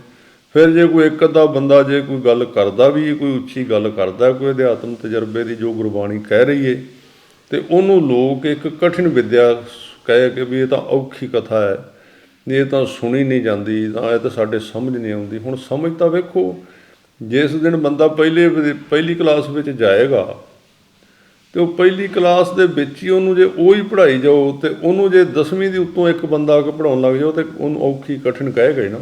ਫਿਰ ਜੇ ਕੋਈ ਇੱਕ ਅੱਧਾ ਬੰਦਾ ਜੇ ਕੋਈ ਗੱਲ ਕਰਦਾ ਵੀ, ਕੋਈ ਉੱਚੀ ਗੱਲ ਕਰਦਾ, ਕੋਈ ਅਧਿਆਤਮ ਤਜਰਬੇ ਦੀ ਜੋ ਗੁਰਬਾਣੀ ਕਹਿ ਰਹੀ ਹੈ, ਅਤੇ ਉਹਨੂੰ ਲੋਕ ਇੱਕ ਕਠਿਨ ਵਿੱਦਿਆ ਕਹਿ ਕੇ ਵੀ ਇਹ ਤਾਂ ਔਖੀ ਕਥਾ ਹੈ, ਇਹ ਤਾਂ ਸੁਣੀ ਨਹੀਂ ਜਾਂਦੀ, ਤਾਂ ਇਹ ਤਾਂ ਸਾਡੇ ਸਮਝ ਨਹੀਂ ਆਉਂਦੀ। ਹੁਣ ਸਮਝ ਤਾਂ ਵੇਖੋ, ਜਿਸ ਦਿਨ ਬੰਦਾ ਪਹਿਲੀ ਕਲਾਸ ਵਿੱਚ ਜਾਏਗਾ ਅਤੇ ਉਹ ਪਹਿਲੀ ਕਲਾਸ ਦੇ ਵਿੱਚ ਹੀ ਉਹਨੂੰ ਜੇ ਉਹੀ ਪੜ੍ਹਾਈ ਜਾਓ, ਅਤੇ ਉਹਨੂੰ ਜੇ 10ਵੀਂ ਦੀ ਉੱਤੋਂ ਇੱਕ ਬੰਦਾ ਆ ਕੇ ਪੜ੍ਹਾਉਣ ਲੱਗ ਜਾਓ, ਤਾਂ ਉਹਨੂੰ ਔਖੀ ਕਠਿਨ ਕਹੇਗਾ ਹੀ ਨਾ।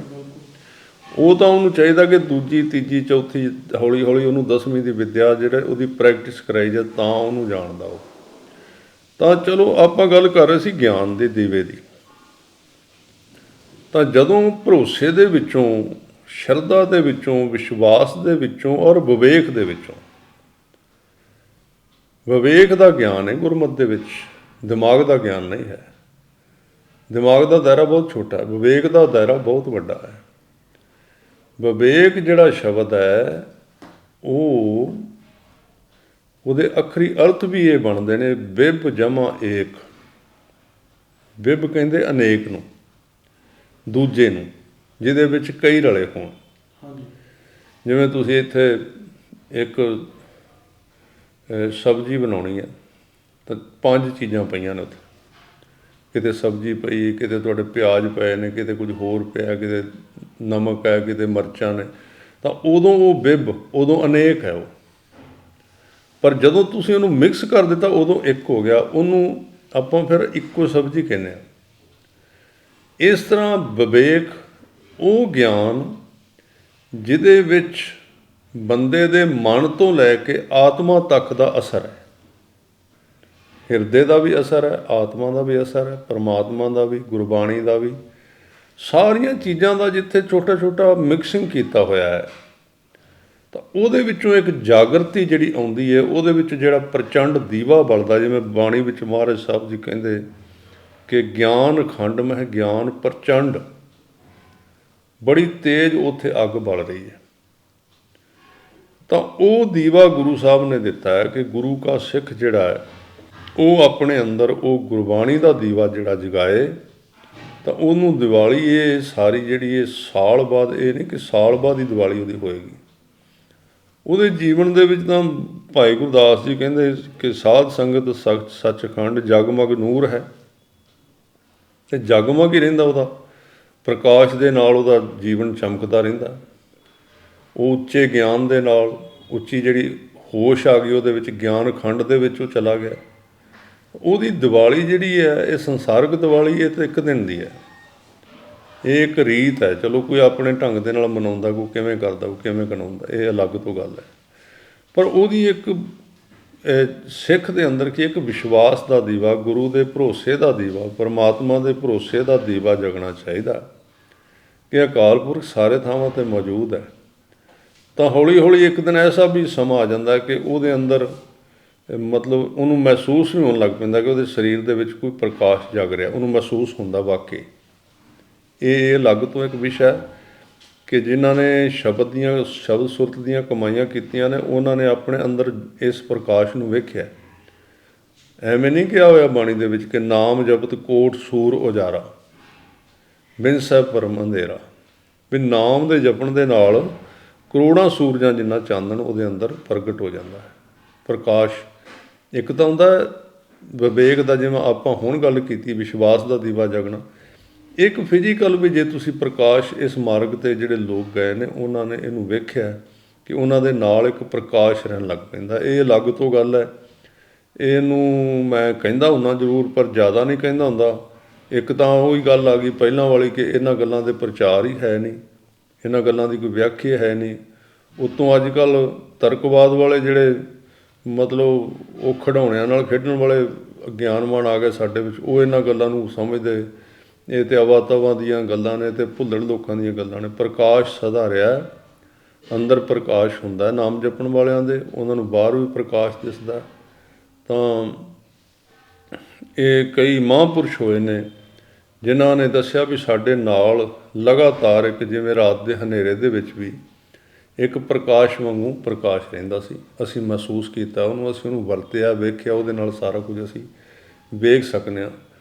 ਉਹ ਤਾਂ ਉਹਨੂੰ ਚਾਹੀਦਾ ਕਿ ਦੂਜੀ ਤੀਜੀ ਚੌਥੀ ਹੌਲੀ ਹੌਲੀ ਉਹਨੂੰ 10ਵੀਂ ਦੀ ਵਿੱਦਿਆ ਜਿਹੜਾ ਉਹਦੀ ਪ੍ਰੈਕਟਿਸ ਕਰਾਈ ਜਾਏ, ਤਾਂ ਉਹਨੂੰ ਜਾਣਦਾ ਉਹ। ਤਾਂ ਚਲੋ ਆਪਾਂ ਗੱਲ ਕਰ ਰਹੇ ਸੀ ਗਿਆਨ ਦੇ ਦੀਵੇ ਦੀ। ਤਾਂ ਜਦੋਂ ਭਰੋਸੇ ਦੇ ਵਿੱਚੋਂ, ਸ਼ਰਧਾ ਦੇ ਵਿੱਚੋਂ, ਵਿਸ਼ਵਾਸ ਦੇ ਵਿੱਚੋਂ ਔਰ ਵਿਵੇਕ ਦੇ ਵਿੱਚੋਂ, ਵਿਵੇਕ ਦਾ ਗਿਆਨ ਹੈ ਗੁਰਮਤਿ ਦੇ ਵਿੱਚ, ਦਿਮਾਗ ਦਾ ਗਿਆਨ ਨਹੀਂ ਹੈ। ਦਿਮਾਗ ਦਾ ਦਾਇਰਾ ਬਹੁਤ ਛੋਟਾ ਹੈ, ਵਿਵੇਕ ਦਾ ਦਾਇਰਾ ਬਹੁਤ ਵੱਡਾ ਹੈ। ਵਿਵੇਕ ਜਿਹੜਾ ਸ਼ਬਦ ਹੈ ਉਹਦੇ ਅੱਖਰੀ ਅਰਥ ਵੀ ਇਹ ਬਣਦੇ ਨੇ, ਬਿਬ ਜਮਾ ਏਕ। ਬਿਬ ਕਹਿੰਦੇ ਅਨੇਕ ਨੂੰ, ਦੂਜੇ ਨੂੰ, ਜਿਹਦੇ ਵਿੱਚ ਕਈ ਰਲੇ ਹੋਣ। ਜਿਵੇਂ ਤੁਸੀਂ ਇੱਥੇ ਇੱਕ ਸਬਜ਼ੀ ਬਣਾਉਣੀ ਹੈ ਤਾਂ 5 ਚੀਜ਼ਾਂ ਪਈਆਂ ਨੇ ਉੱਥੇ, ਕਿਤੇ ਸਬਜ਼ੀ ਪਈ, ਕਿਤੇ ਤੁਹਾਡੇ ਪਿਆਜ਼ ਪਏ ਨੇ, ਕਿਤੇ ਕੁਝ ਹੋਰ ਪਿਆ, ਕਿਤੇ ਨਮਕ ਹੈ, ਕਿਤੇ ਮਿਰਚਾਂ ਨੇ, ਤਾਂ ਉਦੋਂ ਉਹ ਬਿਬ, ਉਦੋਂ ਅਨੇਕ ਹੈ ਉਹ। ਪਰ ਜਦੋਂ ਤੁਸੀਂ ਉਹਨੂੰ ਮਿਕਸ ਕਰ ਦਿੱਤਾ ਉਦੋਂ ਇੱਕ ਹੋ ਗਿਆ, ਉਹਨੂੰ ਆਪਾਂ ਫਿਰ ਇੱਕੋ ਸਬਜ਼ੀ ਕਹਿੰਦੇ ਹਾਂ। ਇਸ ਤਰ੍ਹਾਂ ਵਿਵੇਕ ਉਹ ਗਿਆਨ ਜਿਹਦੇ ਵਿੱਚ ਬੰਦੇ ਦੇ ਮਨ ਤੋਂ ਲੈ ਕੇ ਆਤਮਾ ਤੱਕ ਦਾ ਅਸਰ ਹੈ, ਹਿਰਦੇ ਦਾ ਵੀ ਅਸਰ ਹੈ, ਆਤਮਾ ਦਾ ਵੀ ਅਸਰ ਹੈ, ਪਰਮਾਤਮਾ ਦਾ ਵੀ, ਗੁਰਬਾਣੀ ਦਾ ਵੀ, ਸਾਰੀਆਂ ਚੀਜ਼ਾਂ ਦਾ ਜਿੱਥੇ ਛੋਟਾ ਛੋਟਾ ਮਿਕਸਿੰਗ ਕੀਤਾ ਹੋਇਆ ਹੈ, ਤਾਂ ਉਹਦੇ ਵਿੱਚੋਂ ਇੱਕ ਜਾਗਰਤੀ ਜਿਹੜੀ ਆਉਂਦੀ ਹੈ, ਉਹਦੇ ਵਿੱਚ ਜਿਹੜਾ ਪ੍ਰਚੰਡ ਦੀਵਾ ਬਲਦਾ। ਜਿਵੇਂ ਬਾਣੀ ਵਿੱਚ ਮਹਾਰਾਜ ਸਾਹਿਬ ਜੀ ਕਹਿੰਦੇ ਕਿ ਗਿਆਨ ਖੰਡ ਮਹਿ ਗਿਆਨ ਪ੍ਰਚੰਡ, ਬੜੀ ਤੇਜ਼ ਉੱਥੇ ਅੱਗ ਬਲ ਰਹੀ ਹੈ। ਤਾਂ ਉਹ ਦੀਵਾ ਗੁਰੂ ਸਾਹਿਬ ਨੇ ਦਿੱਤਾ ਹੈ ਕਿ ਗੁਰੂ ਕਾ ਸਿੱਖ ਜਿਹੜਾ ਹੈ ਉਹ ਆਪਣੇ ਅੰਦਰ ਉਹ ਗੁਰਬਾਣੀ ਦਾ ਦੀਵਾ ਜਿਹੜਾ ਜਗਾਏ, ਤਾਂ ਉਹਨੂੰ ਦਿਵਾਲੀ ਇਹ ਸਾਰੀ ਜਿਹੜੀ ਇਹ ਸਾਲ ਬਾਅਦ, ਇਹ ਨਹੀਂ ਕਿ ਸਾਲ ਬਾਅਦ ਹੀ ਦਿਵਾਲੀ ਉਹਦੀ ਹੋਏਗੀ। ਉਹਦੇ ਜੀਵਨ ਦੇ ਵਿੱਚ ਤਾਂ ਭਾਈ ਗੁਰਦਾਸ ਜੀ ਕਹਿੰਦੇ ਕਿ ਸਾਧ ਸੰਗਤ ਸੱਚਖੰਡ ਜਗਮਗ ਨੂਰ ਹੈ, ਅਤੇ ਜਗਮਗ ਹੀ ਰਹਿੰਦਾ, ਉਹਦਾ ਪ੍ਰਕਾਸ਼ ਦੇ ਨਾਲ ਉਹਦਾ ਜੀਵਨ ਚਮਕਦਾ ਰਹਿੰਦਾ। ਉਹ ਉੱਚੇ ਗਿਆਨ ਦੇ ਨਾਲ, ਉੱਚੀ ਜਿਹੜੀ ਹੋਸ਼ ਆ ਗਈ ਉਹਦੇ ਵਿੱਚ, ਗਿਆਨ ਖੰਡ ਦੇ ਵਿੱਚ ਉਹ ਚਲਾ ਗਿਆ। ਉਹਦੀ ਦਿਵਾਲੀ ਜਿਹੜੀ ਹੈ ਇਹ ਸੰਸਾਰਕ ਦਿਵਾਲੀ, ਇਹ ਤਾਂ ਇੱਕ ਦਿਨ ਦੀ ਹੈ, ਇਹ ਇੱਕ ਰੀਤ ਹੈ। ਚਲੋ ਕੋਈ ਆਪਣੇ ਢੰਗ ਦੇ ਨਾਲ ਮਨਾਉਂਦਾ, ਕੋਈ ਕਿਵੇਂ ਕਰਦਾ, ਕੋਈ ਕਿਵੇਂ ਮਨਾਉਂਦਾ, ਇਹ ਅਲੱਗ ਤੋਂ ਗੱਲ ਹੈ। ਪਰ ਉਹਦੀ ਇੱਕ ਸਿੱਖ ਦੇ ਅੰਦਰ ਕਿ ਇੱਕ ਵਿਸ਼ਵਾਸ ਦਾ ਦੀਵਾ, ਗੁਰੂ ਦੇ ਭਰੋਸੇ ਦਾ ਦੀਵਾ, ਪਰਮਾਤਮਾ ਦੇ ਭਰੋਸੇ ਦਾ ਦੀਵਾ ਜਗਣਾ ਚਾਹੀਦਾ ਕਿ ਅਕਾਲ ਪੁਰਖ ਸਾਰੇ ਥਾਵਾਂ 'ਤੇ ਮੌਜੂਦ ਹੈ। ਤਾਂ ਹੌਲੀ ਹੌਲੀ ਇੱਕ ਦਿਨ ਐਸਾ ਵੀ ਸਮਾਂ ਆ ਜਾਂਦਾ ਕਿ ਉਹਦੇ ਅੰਦਰ ਮਤਲਬ ਉਹਨੂੰ ਮਹਿਸੂਸ ਵੀ ਹੋਣ ਲੱਗ ਪੈਂਦਾ ਕਿ ਉਹਦੇ ਸਰੀਰ ਦੇ ਵਿੱਚ ਕੋਈ ਪ੍ਰਕਾਸ਼ ਜਗ ਰਿਹਾ, ਉਹਨੂੰ ਮਹਿਸੂਸ ਹੁੰਦਾ ਵਾਕਈ। ਇਹ ਅਲੱਗ ਤੋਂ ਇੱਕ ਵਿਸ਼ਾ ਹੈ ਕਿ ਜਿਨ੍ਹਾਂ ਨੇ ਸ਼ਬਦ ਸੁਰਤ ਦੀਆਂ ਕਮਾਈਆਂ ਕੀਤੀਆਂ ਨੇ, ਉਹਨਾਂ ਨੇ ਆਪਣੇ ਅੰਦਰ ਇਸ ਪ੍ਰਕਾਸ਼ ਨੂੰ ਵੇਖਿਆ। ਐਵੇਂ ਨਹੀਂ ਕਿਹਾ ਹੋਇਆ ਬਾਣੀ ਦੇ ਵਿੱਚ ਕਿ ਨਾਮ ਜਪਤ ਕੋਟ ਸੂਰ ਉਜਾਰਾ ਬਿਨ ਸਹਿ ਭਰਮ ਅੰਧੇਰਾ, ਵੀ ਨਾਮ ਦੇ ਜਪਣ ਦੇ ਨਾਲ ਕਰੋੜਾਂ ਸੂਰਜਾਂ ਜਿੰਨਾ ਚਾਨਣ ਉਹਦੇ ਅੰਦਰ ਪ੍ਰਗਟ ਹੋ ਜਾਂਦਾ ਹੈ, ਪ੍ਰਕਾਸ਼। ਇੱਕ ਤਾਂ ਹੁੰਦਾ ਵਿਵੇਕ ਦਾ, ਜਿਵੇਂ ਆਪਾਂ ਹੁਣ ਗੱਲ ਕੀਤੀ, ਵਿਸ਼ਵਾਸ ਦਾ ਦੀਵਾ ਜਗਣਾ। ਇੱਕ ਫਿਜ਼ੀਕਲ ਵੀ, ਜੇ ਤੁਸੀਂ ਪ੍ਰਕਾਸ਼ ਇਸ ਮਾਰਗ 'ਤੇ ਜਿਹੜੇ ਲੋਕ ਗਏ ਨੇ ਉਹਨਾਂ ਨੇ ਇਹਨੂੰ ਵੇਖਿਆ ਕਿ ਉਹਨਾਂ ਦੇ ਨਾਲ ਇੱਕ ਪ੍ਰਕਾਸ਼ ਰਹਿਣ ਲੱਗ ਪੈਂਦਾ। ਇਹ ਅਲੱਗ ਤੋਂ ਗੱਲ ਹੈ, ਇਹਨੂੰ ਮੈਂ ਕਹਿੰਦਾ ਹੁੰਦਾ ਜ਼ਰੂਰ, ਪਰ ਜ਼ਿਆਦਾ ਨਹੀਂ ਕਹਿੰਦਾ ਹੁੰਦਾ ਇੱਕ ਤਾਂ ਉਹੀ ਗੱਲ ਆ ਗਈ ਪਹਿਲਾਂ ਵਾਲੀ ਕਿ ਇਹਨਾਂ ਗੱਲਾਂ ਦੇ ਪ੍ਰਚਾਰ ਹੀ ਹੈ ਨਹੀਂ, ਇਹਨਾਂ ਗੱਲਾਂ ਦੀ ਕੋਈ ਵਿਆਖਿਆ ਹੈ ਨਹੀਂ। ਉੱਤੋਂ ਅੱਜ ਕੱਲ੍ਹ ਤਰਕਵਾਦ ਵਾਲੇ ਜਿਹੜੇ ਮਤਲਬ ਉਹ ਖਿਡੌਣਿਆਂ ਨਾਲ ਖੇਡਣ ਵਾਲੇ ਗਿਆਨਵਾਨ ਆ ਗਏ ਸਾਡੇ ਵਿੱਚ, ਉਹ ਇਹਨਾਂ ਗੱਲਾਂ ਨੂੰ ਸਮਝਦੇ ਇਹ ਤਾਂ ਅਵਾ ਤਵਾ ਦੀਆਂ ਗੱਲਾਂ ਨੇ ਅਤੇ ਭੁੱਲਣ ਲੋਕਾਂ ਦੀਆਂ ਗੱਲਾਂ ਨੇ। ਪ੍ਰਕਾਸ਼ ਸਦਾ ਰਿਹਾ, ਅੰਦਰ ਪ੍ਰਕਾਸ਼ ਹੁੰਦਾ ਨਾਮ ਜਪਣ ਵਾਲਿਆਂ ਦੇ, ਉਹਨਾਂ ਨੂੰ ਬਾਹਰ ਵੀ ਪ੍ਰਕਾਸ਼ ਦਿਸਦਾ। ਤਾਂ ਇਹ ਕਈ ਮਹਾਂਪੁਰਸ਼ ਹੋਏ ਨੇ ਜਿਨ੍ਹਾਂ ਨੇ ਦੱਸਿਆ ਵੀ ਸਾਡੇ ਨਾਲ ਲਗਾਤਾਰ ਇੱਕ ਜਿਵੇਂ ਰਾਤ ਦੇ ਹਨੇਰੇ ਦੇ ਵਿੱਚ ਵੀ ਇੱਕ ਪ੍ਰਕਾਸ਼ ਵਾਂਗੂ ਪ੍ਰਕਾਸ਼ ਰਹਿੰਦਾ ਸੀ। ਅਸੀਂ ਮਹਿਸੂਸ ਕੀਤਾ ਉਹਨੂੰ, ਅਸੀਂ ਉਹਨੂੰ ਵਰਤਿਆ, ਵੇਖਿਆ, ਉਹਦੇ ਨਾਲ ਸਾਰਾ ਕੁਝ ਅਸੀਂ ਵੇਖ ਸਕਦੇ ਹਾਂ।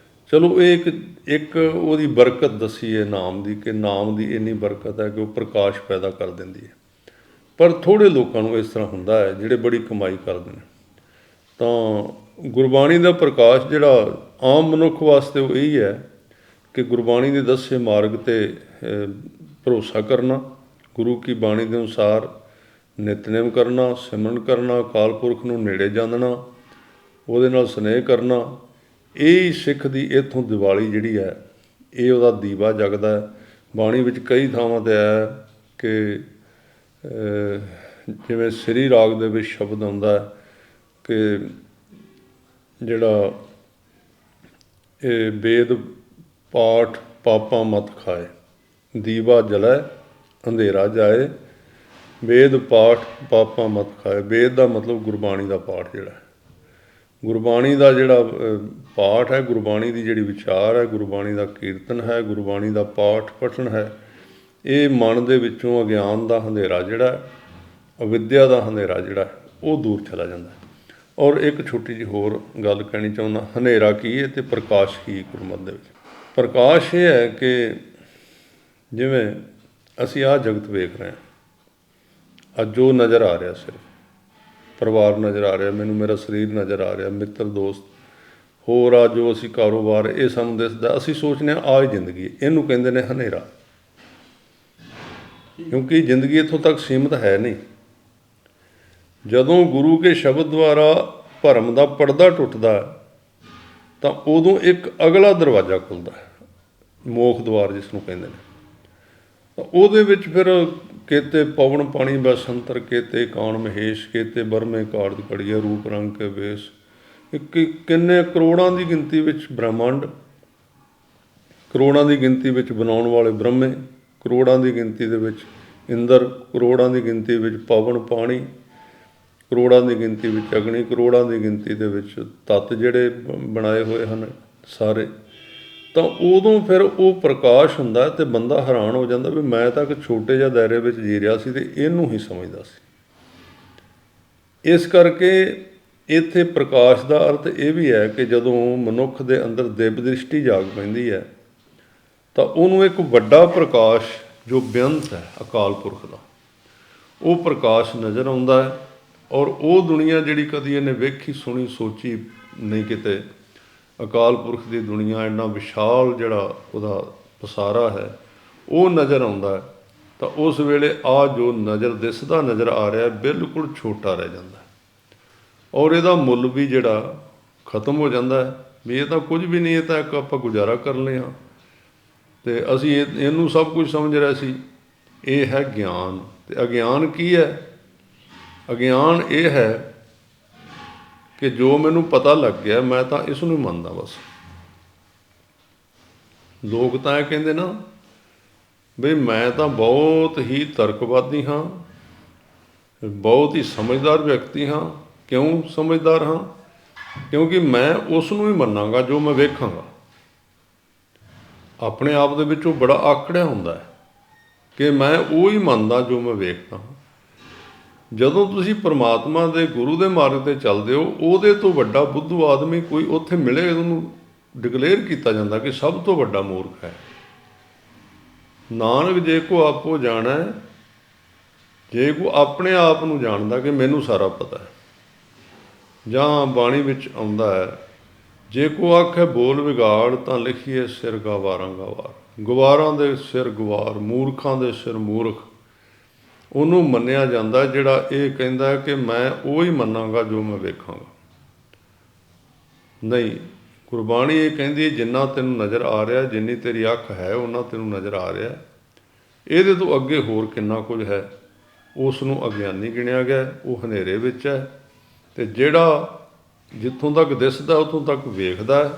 ਚਲੋ ਇਹ ਇੱਕ ਉਹਦੀ ਬਰਕਤ ਦੱਸੀ ਹੈ ਨਾਮ ਦੀ, ਕਿ ਨਾਮ ਦੀ ਇੰਨੀ ਬਰਕਤ ਹੈ ਕਿ ਉਹ ਪ੍ਰਕਾਸ਼ ਪੈਦਾ ਕਰ ਦਿੰਦੀ ਹੈ। ਪਰ ਥੋੜ੍ਹੇ ਲੋਕਾਂ ਨੂੰ ਇਸ ਤਰ੍ਹਾਂ ਹੁੰਦਾ ਹੈ ਜਿਹੜੇ ਬੜੀ ਕਮਾਈ ਕਰਦੇ ਨੇ। ਤਾਂ ਗੁਰਬਾਣੀ ਦਾ ਪ੍ਰਕਾਸ਼ ਜਿਹੜਾ ਆਮ ਮਨੁੱਖ ਵਾਸਤੇ ਉਹ ਇਹੀ ਹੈ ਕਿ ਗੁਰਬਾਣੀ ਦੇ ਦੱਸੇ ਮਾਰਗ 'ਤੇ ਭਰੋਸਾ ਕਰਨਾ, ਗੁਰੂ ਕੀ ਬਾਣੀ ਦੇ ਅਨੁਸਾਰ ਨਿਤਨੇਮ ਕਰਨਾ, ਸਿਮਰਨ ਕਰਨਾ, ਅਕਾਲ ਪੁਰਖ ਨੂੰ ਨੇੜੇ ਜਾਣਨਾ, ਉਹਦੇ ਨਾਲ ਸਨੇਹ ਕਰਨਾ। ਇਹ ਸਿੱਖ ਦੀ ਇੱਥੋਂ ਦੀਵਾਲੀ ਜਿਹੜੀ ਹੈ ਇਹ ਉਹਦਾ ਦੀਵਾ ਜਗਦਾ ਹੈ। ਬਾਣੀ ਵਿੱਚ ਕਈ ਥਾਵਾਂ 'ਤੇ ਆਇਆ ਕਿ ਜਿਵੇਂ ਸ੍ਰੀ ਰਾਗ ਦੇ ਵਿੱਚ ਸ਼ਬਦ ਆਉਂਦਾ ਹੈ ਕਿ ਜਿਹੜਾ ਇਹ ਵੇਦ ਪਾਠ ਪਾਪਾਂ ਮਤ ਖਾਏ, ਦੀਵਾ ਜਲੈ ਅੰਧੇਰਾ ਜਾਏ, ਵੇਦ ਪਾਠ ਪਾਪਾਂ ਮਤ ਖਾਏ। ਵੇਦ ਦਾ ਮਤਲਬ ਗੁਰਬਾਣੀ ਦਾ ਪਾਠ, ਜਿਹੜਾ ਗੁਰਬਾਣੀ ਦਾ ਜਿਹੜਾ ਪਾਠ ਹੈ, ਗੁਰਬਾਣੀ ਦੀ ਜਿਹੜੀ ਵਿਚਾਰ ਹੈ, ਗੁਰਬਾਣੀ ਦਾ ਕੀਰਤਨ ਹੈ, ਗੁਰਬਾਣੀ ਦਾ ਪਾਠ ਪਠਨ ਹੈ, ਇਹ ਮਨ ਦੇ ਵਿੱਚੋਂ ਅਗਿਆਨ ਦਾ ਹਨੇਰਾ ਜਿਹੜਾ, ਅਵਿਦਿਆ ਦਾ ਹਨੇਰਾ ਜਿਹੜਾ ਉਹ ਦੂਰ ਚਲਾ ਜਾਂਦਾ। ਔਰ ਇੱਕ ਛੋਟੀ ਜਿਹੀ ਹੋਰ ਗੱਲ ਕਹਿਣੀ ਚਾਹੁੰਦਾ, ਹਨੇਰਾ ਕੀ ਹੈ ਅਤੇ ਪ੍ਰਕਾਸ਼ ਕੀ ਗੁਰਮਤਿ ਦੇ ਵਿੱਚ। ਪ੍ਰਕਾਸ਼ ਇਹ ਹੈ ਕਿ ਜਿਵੇਂ ਅਸੀਂ ਆਹ ਜਗਤ ਵੇਖ ਰਹੇ ਹਾਂ, ਅੱਜ ਜੋ ਨਜ਼ਰ ਆ ਰਿਹਾ, ਸਿਰਫ ਪਰਿਵਾਰ ਨਜ਼ਰ ਆ ਰਿਹਾ, ਮੈਨੂੰ ਮੇਰਾ ਸਰੀਰ ਨਜ਼ਰ ਆ ਰਿਹਾ, ਮਿੱਤਰ ਦੋਸਤ ਹੋਰ ਆ, ਜੋ ਅਸੀਂ ਕਾਰੋਬਾਰ, ਇਹ ਸਾਨੂੰ ਦਿਸਦਾ। ਅਸੀਂ ਸੋਚਦੇ ਹਾਂ ਆਹ ਹੀ ਜ਼ਿੰਦਗੀ, ਇਹਨੂੰ ਕਹਿੰਦੇ ਨੇ ਹਨੇਰਾ। ਕਿਉਂਕਿ ਜ਼ਿੰਦਗੀ ਇੱਥੋਂ ਤੱਕ ਸੀਮਿਤ ਹੈ ਨਹੀਂ। ਜਦੋਂ ਗੁਰੂ ਕੇ ਸ਼ਬਦ ਦੁਆਰਾ ਭਰਮ ਦਾ ਪਰਦਾ ਟੁੱਟਦਾ ਤਾਂ ਉਦੋਂ ਇੱਕ ਅਗਲਾ ਦਰਵਾਜ਼ਾ ਖੁੱਲ੍ਹਦਾ ਹੈ, ਮੋਖ ਦੁਆਰ ਜਿਸ ਨੂੰ ਕਹਿੰਦੇ ਨੇ। ਤਾਂ ਉਹਦੇ ਵਿੱਚ ਫਿਰ ਕੇਤੇ ਪਵਨ ਪਾਣੀ ਬਸੰਤਰ, ਕੇਤੇ ਕਾਣ ਮਹੇਸ਼, ਕੇਤੇ ਬਰਮੇ ਕਾਰਜ ਕੜੀਏ, ਰੂਪ ਰੰਗ ਕੇ ਵੇਸ। ਕਿੰਨੇ ਕਰੋੜਾਂ ਦੀ ਗਿਣਤੀ ਵਿੱਚ ਬ੍ਰਹਮੰਡ, ਕਰੋੜਾਂ ਦੀ ਗਿਣਤੀ ਵਿੱਚ ਬਣਾਉਣ ਵਾਲੇ ਬ੍ਰਹਮੇ, ਕਰੋੜਾਂ ਦੀ ਗਿਣਤੀ ਦੇ ਵਿੱਚ ਇੰਦਰ, ਕਰੋੜਾਂ ਦੀ ਗਿਣਤੀ ਵਿੱਚ ਪਵਨ ਪਾਣੀ, ਕਰੋੜਾਂ ਦੀ ਗਿਣਤੀ ਵਿੱਚ ਅਗਨੀ, ਕਰੋੜਾਂ ਦੀ ਗਿਣਤੀ ਦੇ ਵਿੱਚ ਤੱਤ ਜਿਹੜੇ ਬਣਾਏ ਹੋਏ ਹਨ ਸਾਰੇ। ਤਾਂ ਉਦੋਂ ਫਿਰ ਉਹ ਪ੍ਰਕਾਸ਼ ਹੁੰਦਾ ਅਤੇ ਬੰਦਾ ਹੈਰਾਨ ਹੋ ਜਾਂਦਾ ਵੀ ਮੈਂ ਤਾਂ ਇੱਕ ਛੋਟੇ ਜਿਹੇ ਦਾਇਰੇ ਵਿੱਚ ਜੀ ਰਿਹਾ ਸੀ ਅਤੇ ਇਹਨੂੰ ਹੀ ਸਮਝਦਾ ਸੀ। ਇਸ ਕਰਕੇ ਇੱਥੇ ਪ੍ਰਕਾਸ਼ ਦਾ ਅਰਥ ਇਹ ਵੀ ਹੈ ਕਿ ਜਦੋਂ ਮਨੁੱਖ ਦੇ ਅੰਦਰ ਦਿਵ ਦ੍ਰਿਸ਼ਟੀ ਜਾਗ ਪੈਂਦੀ ਹੈ ਤਾਂ ਉਹਨੂੰ ਇੱਕ ਵੱਡਾ ਪ੍ਰਕਾਸ਼ ਜੋ ਬੇਅੰਤ ਹੈ ਅਕਾਲ ਪੁਰਖ ਦਾ, ਉਹ ਪ੍ਰਕਾਸ਼ ਨਜ਼ਰ ਆਉਂਦਾ ਹੈ। ਔਰ ਉਹ ਦੁਨੀਆ ਜਿਹੜੀ ਕਦੀ ਇਹਨੇ ਵੇਖੀ ਸੁਣੀ ਸੋਚੀ ਨਹੀਂ ਕਿਤੇ, ਅਕਾਲ ਪੁਰਖ ਦੀ ਦੁਨੀਆ, ਇੰਨਾ ਵਿਸ਼ਾਲ ਜਿਹੜਾ ਉਹਦਾ ਪਸਾਰਾ ਹੈ ਉਹ ਨਜ਼ਰ ਆਉਂਦਾ ਹੈ। ਤਾਂ ਉਸ ਵੇਲੇ ਆ ਜੋ ਦਿਸਦਾ ਨਜ਼ਰ ਆ ਰਿਹਾ ਬਿਲਕੁਲ ਛੋਟਾ ਰਹਿ ਜਾਂਦਾ ਔਰ ਇਹਦਾ ਮੁੱਲ ਵੀ ਜਿਹੜਾ ਖਤਮ ਹੋ ਜਾਂਦਾ ਹੈ ਵੀ ਇਹ ਤਾਂ ਕੁਝ ਵੀ ਨਹੀਂ, ਇਹ ਤਾਂ ਇੱਕ ਆਪਾਂ ਗੁਜ਼ਾਰਾ ਕਰ ਲਏ ਹਾਂ ਅਤੇ ਅਸੀਂ ਇਹਨੂੰ ਸਭ ਕੁਝ ਸਮਝ ਰਿਹਾ ਸੀ। ਇਹ ਹੈ ਗਿਆਨ। ਅਤੇ ਅਗਿਆਨ ਕੀ ਹੈ? ਅਗਿਆਨ ਇਹ ਹੈ ਕਿ ਜੋ ਮੈਨੂੰ ਪਤਾ ਲੱਗ ਗਿਆ ਮੈਂ ਤਾਂ ਇਸ ਨੂੰ ਮੰਨਦਾ ਬਸ। ਲੋਕ ਤਾਂ ਇਹ ਕਹਿੰਦੇ ਨਾ ਬਈ ਮੈਂ ਤਾਂ ਬਹੁਤ ਹੀ ਤਰਕਵਾਦੀ ਹਾਂ, ਬਹੁਤ ਹੀ ਸਮਝਦਾਰ ਵਿਅਕਤੀ ਹਾਂ। ਕਿਉਂ ਸਮਝਦਾਰ ਹਾਂ? ਕਿਉਂਕਿ ਮੈਂ ਉਸ ਨੂੰ ਹੀ ਮੰਨਾਂਗਾ ਜੋ ਮੈਂ ਵੇਖਾਂਗਾ। ਆਪਣੇ ਆਪ ਦੇ ਵਿੱਚ ਉਹ ਬੜਾ ਆਕੜਿਆ ਹੁੰਦਾ ਹੈ ਕਿ ਮੈਂ ਉਹ ਹੀ ਮੰਨਦਾ ਜੋ ਮੈਂ ਵੇਖਦਾ ਹਾਂ। ਜਦੋਂ ਤੁਸੀਂ ਪਰਮਾਤਮਾ ਦੇ ਗੁਰੂ ਦੇ ਮਾਰਗ 'ਤੇ ਚੱਲਦੇ ਹੋ, ਉਹਦੇ ਤੋਂ ਵੱਡਾ ਬੁੱਧੂ ਆਦਮੀ ਕੋਈ ਉੱਥੇ ਮਿਲੇ, ਉਹਨੂੰ ਡਿਕਲੇਅਰ ਕੀਤਾ ਜਾਂਦਾ ਕਿ ਸਭ ਤੋਂ ਵੱਡਾ ਮੂਰਖ ਹੈ। ਨਾਨਕ ਜੇ ਕੋ ਆਪੋ ਜਾਣੈ, ਜੇ ਕੋ ਆਪਣੇ ਆਪ ਨੂੰ ਜਾਣਦਾ ਕਿ ਮੈਨੂੰ ਸਾਰਾ ਪਤਾ ਹੈ। ਜਾਂ ਬਾਣੀ ਵਿੱਚ ਆਉਂਦਾ ਹੈ, ਜੇ ਕੋ ਆਖੇ ਬੋਲ ਵਿਗਾੜ ਤਾਂ ਲਿਖੀਏ ਸਿਰ ਗਵਾਰਾਂ ਗਵਾਰ। ਗਵਾਰਾਂ ਦੇ ਸਿਰ ਗਵਾਰ, ਮੂਰਖਾਂ ਦੇ ਸਿਰ ਮੂਰਖ, ਉਹਨੂੰ ਮੰਨਿਆ ਜਾਂਦਾ ਜਿਹੜਾ ਇਹ ਕਹਿੰਦਾ ਕਿ ਮੈਂ ਉਹ ਹੀ ਮੰਨਾਂਗਾ ਜੋ ਮੈਂ ਵੇਖਾਂਗਾ। ਨਹੀਂ, ਗੁਰਬਾਣੀ ਇਹ ਕਹਿੰਦੀ ਹੈ, ਜਿੰਨਾ ਤੈਨੂੰ ਨਜ਼ਰ ਆ ਰਿਹਾ, ਜਿੰਨੀ ਤੇਰੀ ਅੱਖ ਹੈ ਉਹਨਾਂ ਤੈਨੂੰ ਨਜ਼ਰ ਆ ਰਿਹਾ, ਇਹਦੇ ਤੋਂ ਅੱਗੇ ਹੋਰ ਕਿੰਨਾ ਕੁਝ ਹੈ, ਉਸ ਨੂੰ ਅਗਿਆਨੀ ਗਿਣਿਆ ਗਿਆ, ਉਹ ਹਨੇਰੇ ਵਿੱਚ ਹੈ। ਅਤੇ ਜਿਹੜਾ ਜਿੱਥੋਂ ਤੱਕ ਦਿਸਦਾ ਉੱਥੋਂ ਤੱਕ ਵੇਖਦਾ ਹੈ,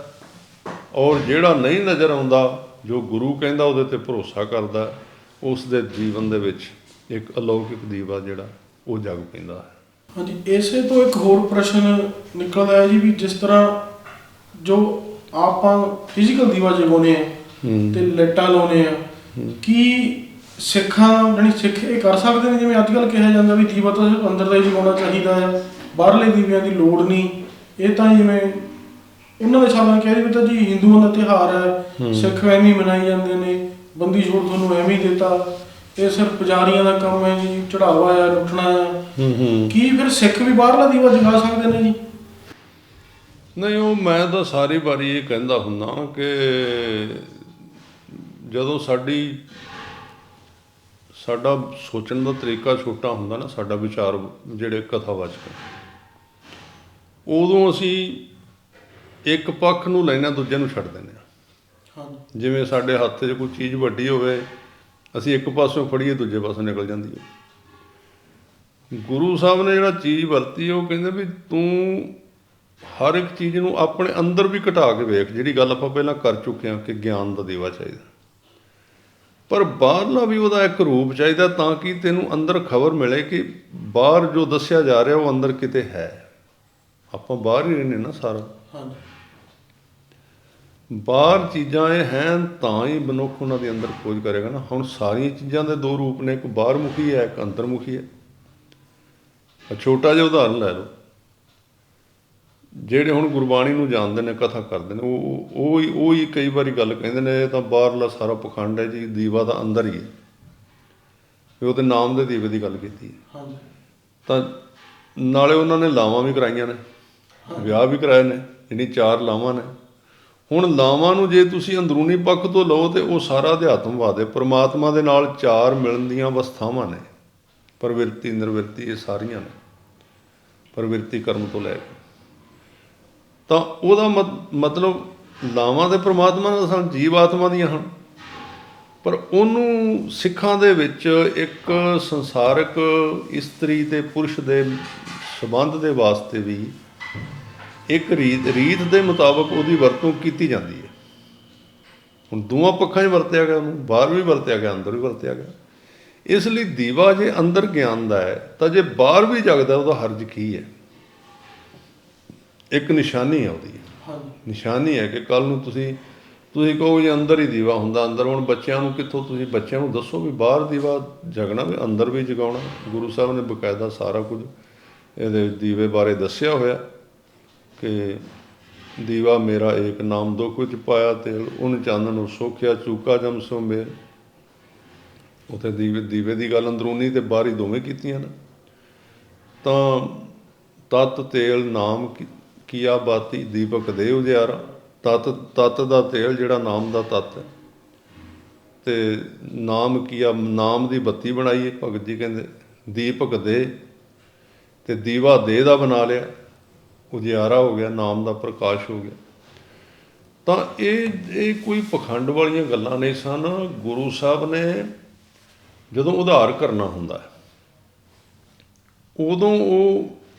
ਔਰ ਜਿਹੜਾ ਨਹੀਂ ਨਜ਼ਰ ਆਉਂਦਾ, ਜੋ ਗੁਰੂ ਕਹਿੰਦਾ ਉਹਦੇ 'ਤੇ ਭਰੋਸਾ ਕਰਦਾ, ਉਸ ਦੇ ਜੀਵਨ ਦੇ ਵਿੱਚ ਇੱਕ ਅਲੌਕਿਕ ਦੀਵਾ ਜਿਹੜਾ ਉਹ ਜਗ ਪੈਂਦਾ ਹੈ। ਹਾਂਜੀ, ਇਸੇ ਤੋਂ ਇੱਕ ਹੋਰ ਪ੍ਰਸ਼ਨ ਨਿਕਲਦਾ ਹੈ ਜੀ, ਵੀ ਜਿਸ ਤਰ੍ਹਾਂ ਜੋ ਆਪਾਂ ਫਿਜ਼ੀਕਲ ਦੀਵਾ ਜਗਾਉਂਦੇ ਹਾਂ ਤੇ ਲਾਈਟਾਂ ਲਾਉਂਦੇ ਆ, ਕੀ ਸਿੱਖਾਂ ਜਾਣੀ ਸਿੱਖ ਇਹ ਕਰ ਸਕਦੇ ਨੇ? ਜਿਵੇਂ ਅੱਜ ਕੱਲ੍ਹ ਕਿਹਾ ਜਾਂਦਾ ਵੀ ਦੀਵਾ ਤਾਂ ਸਿਰਫ ਅੰਦਰ ਦਾ ਹੀ ਜਗਾਉਣਾ ਚਾਹੀਦਾ ਹੈ, ਬਾਹਰਲੇ ਦੀਵਿਆਂ ਦੀ ਲੋੜ ਨਹੀਂ, ਇਹ ਤਾਂ ਜਿਵੇਂ ਉਹਨਾਂ ਦੇ ਹਿਸਾਬ ਨਾਲ ਕਹਿ ਵੀ ਤਾਂ ਜੀ ਹਿੰਦੂਆਂ ਦਾ ਤਿਉਹਾਰ ਹੈ, ਸਿੱਖ ਐਵੇਂ ਹੀ ਮਨਾਈ ਜਾਂਦੇ ਨੇ, ਬੰਦੀ ਛੋੜ ਤੁਹਾਨੂੰ ਐਵੇਂ ਹੀ ਦਿੱਤਾ, ਇਹ ਸਿਰਫ ਪੁਜਾਰੀਆਂ ਦਾ ਕੰਮ ਹੈ ਜੀ, ਚੜਾਵਾ ਆ, ਲੁੱਟਣਾ ਆ। ਕੀ ਫਿਰ ਸਿੱਖ ਵੀ ਬਾਹਰਲਾ ਦੀਵਾ ਜਗਾ ਸਕਦੇ ਨੇ ਜੀ? ਨਹੀਂ, ਉਹ ਮੈਂ ਤਾਂ ਸਾਰੀ ਵਾਰੀ ਇਹ ਕਹਿੰਦਾ ਹੁੰਦਾ ਕਿ ਜਦੋਂ ਸਾਡਾ ਸੋਚਣ ਦਾ ਤਰੀਕਾ ਛੋਟਾ ਹੁੰਦਾ ਨਾ, ਸਾਡਾ ਵਿਚਾਰ ਜਿਹੜੇ ਕਥਾਵਾਚਕ, ਉਦੋਂ ਅਸੀਂ ਇੱਕ ਪੱਖ ਨੂੰ ਲੈਣਾ, ਦੂਜੇ ਨੂੰ ਛੱਡ ਦਿੰਦੇ ਹਾਂ। ਜਿਵੇਂ ਸਾਡੇ ਹੱਥ 'ਚ ਕੋਈ ਚੀਜ਼ ਵੱਡੀ ਹੋਵੇ, ਅਸੀਂ ਇੱਕ ਪਾਸਿਓਂ ਫੜੀਏ, ਦੂਜੇ ਪਾਸੇ ਨਿਕਲ ਜਾਂਦੀ ਹੈ। ਗੁਰੂ ਸਾਹਿਬ ਨੇ ਜਿਹੜਾ ਚੀਜ਼ ਵਰਤੀ, ਉਹ ਕਹਿੰਦੇ ਵੀ ਤੂੰ ਹਰ ਇੱਕ ਚੀਜ਼ ਨੂੰ ਆਪਣੇ ਅੰਦਰ ਵੀ ਘਟਾ ਕੇ ਵੇਖ, ਜਿਹੜੀ ਗੱਲ ਆਪਾਂ ਪਹਿਲਾਂ ਕਰ ਚੁੱਕੇ ਹਾਂ ਕਿ ਗਿਆਨ ਦਾ ਦੀਵਾ ਚਾਹੀਦਾ, ਪਰ ਬਾਹਰਲਾ ਵੀ ਉਹਦਾ ਇੱਕ ਰੂਪ ਚਾਹੀਦਾ, ਤਾਂ ਕਿ ਤੈਨੂੰ ਅੰਦਰ ਖਬਰ ਮਿਲੇ ਕਿ ਬਾਹਰ ਜੋ ਦੱਸਿਆ ਜਾ ਰਿਹਾ ਉਹ ਅੰਦਰ ਕਿਤੇ ਹੈ। ਆਪਾਂ ਬਾਹਰ ਹੀ ਰਹਿੰਦੇ ਨਾ ਸਾਰਾ, ਬਾਹਰ ਚੀਜ਼ਾਂ ਇਹ ਹਨ ਤਾਂ ਹੀ ਮਨੁੱਖ ਉਹਨਾਂ ਦੇ ਅੰਦਰ ਖੋਜ ਕਰੇਗਾ ਨਾ। ਹੁਣ ਸਾਰੀਆਂ ਚੀਜ਼ਾਂ ਦੇ ਦੋ ਰੂਪ ਨੇ, ਇੱਕ ਬਾਹਰਮੁਖੀ ਹੈ, ਇੱਕ ਅੰਤਰਮੁਖੀ ਹੈ। ਛੋਟਾ ਜਿਹਾ ਉਦਾਹਰਨ ਲੈ ਲਓ, ਜਿਹੜੇ ਹੁਣ ਗੁਰਬਾਣੀ ਨੂੰ ਜਾਣਦੇ ਨੇ, ਕਥਾ ਕਰਦੇ ਨੇ, ਉਹ ਹੀ ਕਈ ਵਾਰੀ ਗੱਲ ਕਹਿੰਦੇ ਨੇ, ਇਹ ਤਾਂ ਬਾਹਰਲਾ ਸਾਰਾ ਪਖੰਡ ਹੈ ਜੀ, ਦੀਵਾ ਤਾਂ ਅੰਦਰ ਹੀ ਹੈ। ਵੀ ਉਹਦੇ ਨਾਮ ਦੇ ਦੀਵੇ ਦੀ ਗੱਲ ਕੀਤੀ ਹੈ, ਤਾਂ ਨਾਲੇ ਉਹਨਾਂ ਨੇ ਲਾਵਾਂ ਵੀ ਕਰਾਈਆਂ ਨੇ, ਵਿਆਹ ਵੀ ਕਰਾਏ ਨੇ, ਜਿਹੜੀ 4 ਲਾਵਾਂ ਨੇ। ਹੁਣ ਲਾਵਾਂ ਨੂੰ ਜੇ ਤੁਸੀਂ ਅੰਦਰੂਨੀ ਪੱਖ ਤੋਂ ਲਓ ਤਾਂ ਉਹ ਸਾਰਾ ਅਧਿਆਤਮਵਾਦ ਹੈ। ਪਰਮਾਤਮਾ ਦੇ ਨਾਲ 4 ਮਿਲਣ ਦੀਆਂ ਅਵਸਥਾਵਾਂ ਨੇ, ਪ੍ਰਵਿਰਤੀ, ਨਿਰਵਿਰਤੀ, ਇਹ ਸਾਰੀਆਂ ਨੇ, ਪ੍ਰਵਿਰਤੀ ਕਰਮ ਤੋਂ ਲੈ ਕੇ। ਤਾਂ ਉਹਦਾ ਮਤਲਬ ਲਾਵਾਂ ਦੇ ਪਰਮਾਤਮਾ ਨਾਲ ਸਾਨੂੰ ਜੀਵ ਆਤਮਾ ਦੀਆਂ ਹਨ, ਪਰ ਉਹਨੂੰ ਸਿੱਖਾਂ ਦੇ ਵਿੱਚ ਇੱਕ ਸੰਸਾਰਕ ਇਸਤਰੀ ਅਤੇ ਪੁਰਸ਼ ਦੇ ਸੰਬੰਧ ਦੇ ਵਾਸਤੇ ਵੀ ਇੱਕ ਰੀਤ ਦੇ ਮੁਤਾਬਕ ਉਹਦੀ ਵਰਤੋਂ ਕੀਤੀ ਜਾਂਦੀ ਹੈ। ਹੁਣ ਦੋਵਾਂ ਪੱਖਾਂ 'ਚ ਵਰਤਿਆ ਗਿਆ, ਉਹਨੂੰ ਬਾਹਰ ਵੀ ਵਰਤਿਆ ਗਿਆ, ਅੰਦਰ ਵੀ ਵਰਤਿਆ ਗਿਆ। ਇਸ ਲਈ ਦੀਵਾ ਜੇ ਅੰਦਰ ਗਿਆਨ ਦਾ ਹੈ, ਤਾਂ ਜੇ ਬਾਹਰ ਵੀ ਜਗਦਾ ਉਹਦਾ ਹਰਜ ਕੀ ਹੈ? ਇੱਕ ਨਿਸ਼ਾਨੀ ਹੈ ਉਹਦੀ, ਨਿਸ਼ਾਨੀ ਹੈ ਕਿ ਕੱਲ੍ਹ ਨੂੰ ਤੁਸੀਂ ਕਹੋ ਜੇ ਅੰਦਰ ਹੀ ਦੀਵਾ ਹੁੰਦਾ, ਅੰਦਰ। ਹੁਣ ਬੱਚਿਆਂ ਨੂੰ ਕਿੱਥੋਂ ਤੁਸੀਂ ਬੱਚਿਆਂ ਨੂੰ ਦੱਸੋ ਵੀ ਬਾਹਰ ਦੀਵਾ ਜਗਣਾ, ਵੀ ਅੰਦਰ ਵੀ ਜਗਾਉਣਾ। ਗੁਰੂ ਸਾਹਿਬ ਨੇ ਬਕਾਇਦਾ ਸਾਰਾ ਕੁਝ ਇਹਦੇ ਦੀਵੇ ਬਾਰੇ ਦੱਸਿਆ ਹੋਇਆ ਕਿ ਦੀਵਾ ਮੇਰਾ ਏਕ ਨਾਮ ਦੁੱਖ ਵਿੱਚ ਪਾਇਆ ਤੇਲ, ਉਹਨ ਚਾਨਣ ਸੋਖਿਆ ਚੂਕਾ ਜਮ ਸੋ ਮੇਲ। ਉੱਥੇ ਦੀਵੇ ਦੀ ਗੱਲ ਅੰਦਰੂਨੀ ਅਤੇ ਬਾਹਰੀ ਦੋਵੇਂ ਕੀਤੀਆਂ ਨੇ। ਤਾਂ ਤਤ ਤੇਲ ਨਾਮ ਕੀਆ ਬਾਤੀ, ਦੀਪਕ ਦੇ ਉਜਿਆਰਾ। ਤਤ ਦਾ ਤੇਲ ਜਿਹੜਾ ਨਾਮ ਦਾ ਤੱਤ ਹੈ, ਅਤੇ ਨਾਮ ਕੀਆ, ਨਾਮ ਦੀ ਬੱਤੀ ਬਣਾਈ ਹੈ, ਭਗਤ ਜੀ ਕਹਿੰਦੇ। ਦੀਪਕ ਦੇ ਅਤੇ ਦੀਵਾ ਦੇ ਦਾ ਬਣਾ ਲਿਆ, ਉਜਿਆਰਾ ਹੋ ਗਿਆ, ਨਾਮ ਦਾ ਪ੍ਰਕਾਸ਼ ਹੋ ਗਿਆ। ਤਾਂ ਇਹ ਕੋਈ ਪਖੰਡ ਵਾਲੀਆਂ ਗੱਲਾਂ ਨਹੀਂ ਸਨ। ਗੁਰੂ ਸਾਹਿਬ ਨੇ ਜਦੋਂ ਉਧਾਰ ਕਰਨਾ ਹੁੰਦਾ ਹੈ, ਉਦੋਂ ਉਹ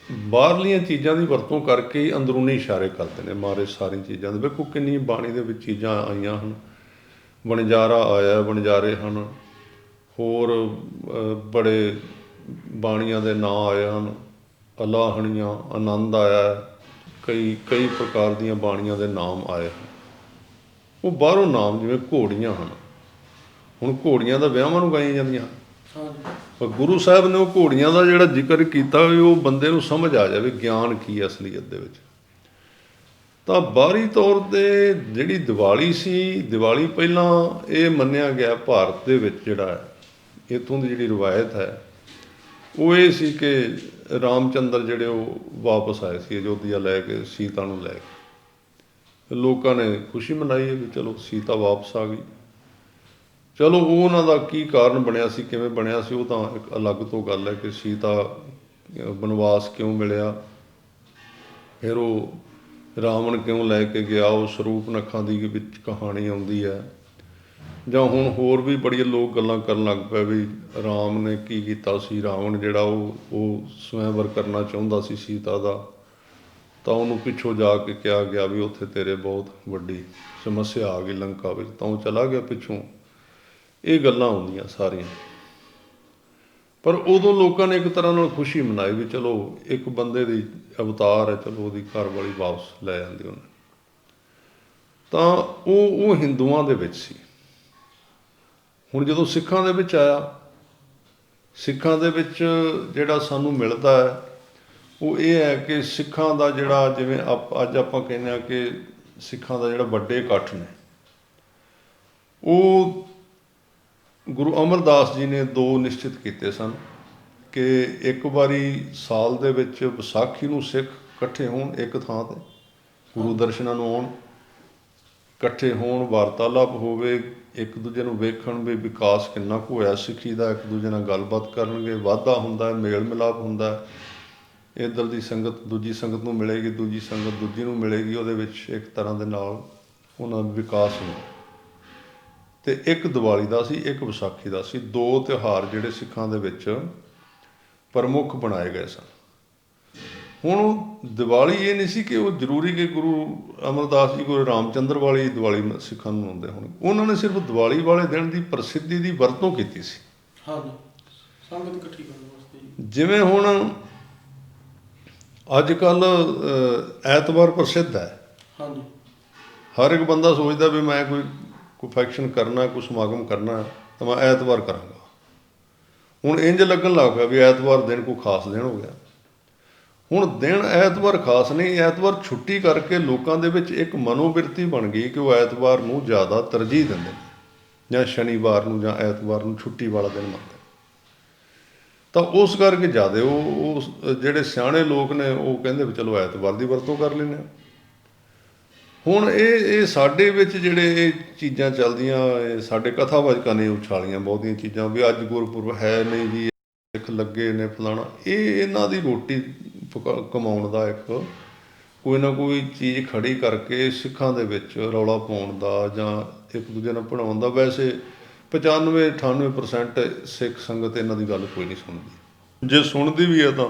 ਬਾਹਰਲੀਆਂ ਚੀਜ਼ਾਂ ਦੀ ਵਰਤੋਂ ਕਰਕੇ ਹੀ ਅੰਦਰੂਨੀ ਇਸ਼ਾਰੇ ਕਰਦੇ ਨੇ ਮਾਰੇ ਸਾਰੀਆਂ ਚੀਜ਼ਾਂ ਦੇ। ਵੇਖੋ ਕਿੰਨੀ ਬਾਣੀ ਦੇ ਵਿੱਚ ਚੀਜ਼ਾਂ ਆਈਆਂ ਹਨ। ਵਣਜਾਰਾ ਆਇਆ, ਵਣਜਾਰੇ ਹਨ, ਹੋਰ ਬੜੇ ਬਾਣੀਆਂ ਦੇ ਨਾਂ ਆਏ ਹਨ, ਅਲਾਹਣੀਆਂ, ਆਨੰਦ ਆਇਆ, ਕਈ ਪ੍ਰਕਾਰ ਦੀਆਂ ਬਾਣੀਆਂ ਦੇ ਨਾਮ ਆਏ ਹਨ। ਉਹ ਬਾਹਰੋਂ ਨਾਮ, ਜਿਵੇਂ ਘੋੜੀਆਂ ਹਨ, ਹੁਣ ਘੋੜੀਆਂ ਦਾ ਵਿਆਹਾਂ ਨੂੰ ਗਾਈਆਂ ਜਾਂਦੀਆਂ ਹਨ, ਪਰ ਗੁਰੂ ਸਾਹਿਬ ਨੇ ਉਹ ਘੋੜੀਆਂ ਦਾ ਜਿਹੜਾ ਜ਼ਿਕਰ ਕੀਤਾ, ਵੀ ਉਹ ਬੰਦੇ ਨੂੰ ਸਮਝ ਆ ਜਾਵੇ ਗਿਆਨ ਕੀ ਹੈ ਅਸਲੀਅਤ ਦੇ ਵਿੱਚ। ਤਾਂ ਬਾਹਰੀ ਤੌਰ 'ਤੇ ਜਿਹੜੀ ਦੀਵਾਲੀ ਸੀ, ਦੀਵਾਲੀ ਪਹਿਲਾਂ ਇਹ ਮੰਨਿਆ ਗਿਆ ਭਾਰਤ ਦੇ ਵਿੱਚ, ਜਿਹੜਾ ਹੈ ਇੱਥੋਂ ਦੀ ਜਿਹੜੀ ਰਵਾਇਤ ਹੈ, ਉਹ ਇਹ ਸੀ ਕਿ ਰਾਮਚੰਦਰ ਜਿਹੜੇ ਉਹ ਵਾਪਸ ਆਏ ਸੀ ਅਯੋਧਿਆ ਲੈ ਕੇ, ਸੀਤਾ ਨੂੰ ਲੈ ਕੇ। ਲੋਕਾਂ ਨੇ ਖੁਸ਼ੀ ਮਨਾਈ ਹੈ ਵੀ ਚਲੋ ਸੀਤਾ ਵਾਪਸ ਆ ਗਈ। ਚਲੋ ਉਹ ਉਹਨਾਂ ਦਾ ਕੀ ਕਾਰਨ ਬਣਿਆ ਸੀ, ਕਿਵੇਂ ਬਣਿਆ ਸੀ, ਉਹ ਤਾਂ ਇੱਕ ਅਲੱਗ ਤੋਂ ਗੱਲ ਹੈ ਕਿ ਸੀਤਾ ਬਨਵਾਸ ਕਿਉਂ ਮਿਲਿਆ। ਫਿਰ ਉਹ ਰਾਵਣ ਕਿਉਂ ਲੈ ਕੇ ਗਿਆ, ਉਹ ਸਰੂਪਨਖਾ ਦੀ ਵਿੱਚ ਕਹਾਣੀ ਆਉਂਦੀ ਹੈ। ਜਾਂ ਹੁਣ ਹੋਰ ਵੀ ਬੜੀਆਂ ਲੋਕ ਗੱਲਾਂ ਕਰਨ ਲੱਗ ਪਏ ਵੀ ਰਾਮ ਨੇ ਕੀ ਕੀਤਾ ਸੀ। ਰਾਵਣ ਜਿਹੜਾ ਉਹ ਸਵੈਂਵਰ ਕਰਨਾ ਚਾਹੁੰਦਾ ਸੀ ਸੀਤਾ ਦਾ, ਤਾਂ ਉਹਨੂੰ ਪਿੱਛੋਂ ਜਾ ਕੇ ਕਿਹਾ ਗਿਆ ਵੀ ਉੱਥੇ ਤੇਰੇ ਬਹੁਤ ਵੱਡੀ ਸਮੱਸਿਆ ਆ ਗਈ ਲੰਕਾ ਵਿੱਚ, ਤਾਂ ਉਹ ਚਲਾ ਗਿਆ ਪਿੱਛੋਂ। ਇਹ ਗੱਲਾਂ ਆਉਂਦੀਆਂ ਸਾਰੀਆਂ। ਪਰ ਉਦੋਂ ਲੋਕਾਂ ਨੇ ਇੱਕ ਤਰ੍ਹਾਂ ਨਾਲ ਖੁਸ਼ੀ ਮਨਾਈ ਵੀ ਚਲੋ ਇੱਕ ਬੰਦੇ ਦੀ ਅਵਤਾਰ ਹੈ, ਚਲੋ ਉਹਦੀ ਘਰ ਵਾਲੀ ਵਾਪਸ ਲੈ ਜਾਂਦੀ ਉਹਨੇ। ਤਾਂ ਉਹ ਹਿੰਦੂਆਂ ਦੇ ਵਿੱਚ ਸੀ। ਹੁਣ ਜਦੋਂ ਸਿੱਖਾਂ ਦੇ ਵਿੱਚ ਆਇਆ, ਸਿੱਖਾਂ ਦੇ ਵਿੱਚ ਜਿਹੜਾ ਸਾਨੂੰ ਮਿਲਦਾ ਹੈ ਉਹ ਇਹ ਹੈ ਕਿ ਸਿੱਖਾਂ ਦਾ ਜਿਹੜਾ ਜਿਵੇਂ ਅੱਜ ਆਪਾਂ ਕਹਿੰਦੇ ਹਾਂ ਕਿ ਸਿੱਖਾਂ ਦਾ ਜਿਹੜਾ ਵੱਡੇ ਇਕੱਠ ਨੇ, ਉਹ ਗੁਰੂ ਅਮਰਦਾਸ ਜੀ ਨੇ 2 ਨਿਸ਼ਚਿਤ ਕੀਤੇ ਸਨ ਕਿ ਇੱਕ ਵਾਰੀ ਸਾਲ ਦੇ ਵਿੱਚ ਵਿਸਾਖੀ ਨੂੰ ਸਿੱਖ ਇਕੱਠੇ ਹੋਣ ਇੱਕ ਥਾਂ 'ਤੇ, ਗੁਰੂ ਦਰਸ਼ਨਾਂ ਨੂੰ ਆਉਣ, ਇਕੱਠੇ ਹੋਣ, ਵਾਰਤਾਲਾਪ ਹੋਵੇ, ਇੱਕ ਦੂਜੇ ਨੂੰ ਵੇਖਣ ਵੀ ਵਿਕਾਸ ਕਿੰਨਾ ਕੁ ਹੋਇਆ ਸਿੱਖੀ ਦਾ, ਇੱਕ ਦੂਜੇ ਨਾਲ ਗੱਲਬਾਤ ਕਰਨਗੇ, ਵਾਧਾ ਹੁੰਦਾ, ਮੇਲ ਮਿਲਾਪ ਹੁੰਦਾ। ਇੱਧਰ ਦੀ ਸੰਗਤ ਦੂਜੀ ਸੰਗਤ ਨੂੰ ਮਿਲੇਗੀ, ਦੂਜੀ ਸੰਗਤ ਦੂਜੀ ਨੂੰ ਮਿਲੇਗੀ, ਉਹਦੇ ਵਿੱਚ ਇੱਕ ਤਰ੍ਹਾਂ ਦੇ ਨਾਲ ਉਹਨਾਂ ਦਾ ਵਿਕਾਸ ਹੁੰਦਾ। ਅਤੇ ਇੱਕ ਦੀਵਾਲੀ ਦਾ ਸੀ, ਇੱਕ ਵਿਸਾਖੀ ਦਾ ਸੀ। 2 ਤਿਉਹਾਰ ਜਿਹੜੇ ਸਿੱਖਾਂ ਦੇ ਵਿੱਚ ਪ੍ਰਮੁੱਖ ਬਣਾਏ ਗਏ ਸਨ। ਹੁਣ ਦੀਵਾਲੀ ਇਹ ਨਹੀਂ ਸੀ ਕਿ ਉਹ ਜ਼ਰੂਰੀ ਕਿ ਗੁਰੂ ਅਮਰਦਾਸ ਜੀ ਗੁਰੂ ਰਾਮਚੰਦਰ ਵਾਲੀ ਦੀਵਾਲੀ ਸਿੱਖਾਂ ਨੂੰ ਮਨਾਉਂਦੇ ਹੋਣ। ਉਹਨਾਂ ਨੇ ਸਿਰਫ ਦੀਵਾਲੀ ਵਾਲੇ ਦਿਨ ਦੀ ਪ੍ਰਸਿੱਧੀ ਦੀ ਵਰਤੋਂ ਕੀਤੀ ਸੀ। ਹਾਂਜੀ, ਸੰਗਤ ਇਕੱਠੀ ਕਰਨ ਵਾਸਤੇ। ਜਿਵੇਂ ਹੁਣ ਅੱਜ ਕੱਲ੍ਹ ਐਤਵਾਰ ਪ੍ਰਸਿੱਧ ਹੈ। ਹਾਂਜੀ, ਹਰ ਇੱਕ ਬੰਦਾ ਸੋਚਦਾ ਵੀ ਮੈਂ ਕੋਈ ਫੰਕਸ਼ਨ ਕਰਨਾ, ਕੋਈ ਸਮਾਗਮ ਕਰਨਾ ਤਾਂ ਮੈਂ ਐਤਵਾਰ ਕਰਾਂਗਾ। ਹੁਣ ਇੰਝ ਲੱਗਣ ਲੱਗ ਪਿਆ ਵੀ ਐਤਵਾਰ ਦਿਨ ਕੋਈ ਖਾਸ ਦਿਨ ਹੋ ਗਿਆ। ਹੁਣ ਦਿਨ ਐਤਵਾਰ ਖਾਸ ਨਹੀਂ, ਐਤਵਾਰ ਛੁੱਟੀ ਕਰਕੇ ਲੋਕਾਂ ਦੇ ਵਿੱਚ ਇੱਕ ਮਨੋਬਿਰਤੀ ਬਣ ਗਈ ਕਿ ਉਹ ਐਤਵਾਰ ਨੂੰ ਜ਼ਿਆਦਾ ਤਰਜੀਹ ਦਿੰਦੇ ਨੇ, ਜਾਂ ਸ਼ਨੀਵਾਰ ਨੂੰ ਜਾਂ ਐਤਵਾਰ ਨੂੰ ਛੁੱਟੀ ਵਾਲਾ ਦਿਨ ਮੰਨਦੇ। ਤਾਂ ਉਸ ਕਰਕੇ ਜ਼ਿਆਦਾ ਉਹ ਜਿਹੜੇ ਸਿਆਣੇ ਲੋਕ ਨੇ ਉਹ ਕਹਿੰਦੇ ਵੀ ਚਲੋ ਐਤਵਾਰ ਦੀ ਵਰਤੋਂ ਕਰ ਲੈਂਦੇ ਹਾਂ। ਹੁਣ ਇਹ ਸਾਡੇ ਵਿੱਚ ਜਿਹੜੇ ਇਹ ਚੀਜ਼ਾਂ ਚੱਲਦੀਆਂ, ਇਹ ਸਾਡੇ ਕਥਾਵਾਚਕਾਂ ਨੇ ਉਛਾਲੀਆਂ ਬਹੁਤੀਆਂ ਚੀਜ਼ਾਂ ਵੀ ਅੱਜ ਗੁਰਪੁਰਬ ਹੈ ਨਹੀਂ ਜੀ, ਸਿੱਖ ਲੱਗੇ ਨੇ ਫਲਾਣਾ। ਇਹ ਇਹਨਾਂ ਦੀ ਰੋਟੀ ਕਮਾਉਣ ਦਾ ਇੱਕ ਕੋਈ ਨਾ ਕੋਈ ਚੀਜ਼ ਖੜੀ ਕਰਕੇ ਸਿੱਖਾਂ ਦੇ ਵਿੱਚ ਰੌਲਾ ਪਾਉਣ ਦਾ ਜਾਂ ਇੱਕ ਦੂਜੇ ਨਾਲ ਭਣਾਉਣ ਦਾ। ਵੈਸੇ 95-98% ਸਿੱਖ ਸੰਗਤ ਇਹਨਾਂ ਦੀ ਗੱਲ ਕੋਈ ਨਹੀਂ ਸੁਣਦੀ। ਜੇ ਸੁਣਦੀ ਵੀ ਹੈ ਤਾਂ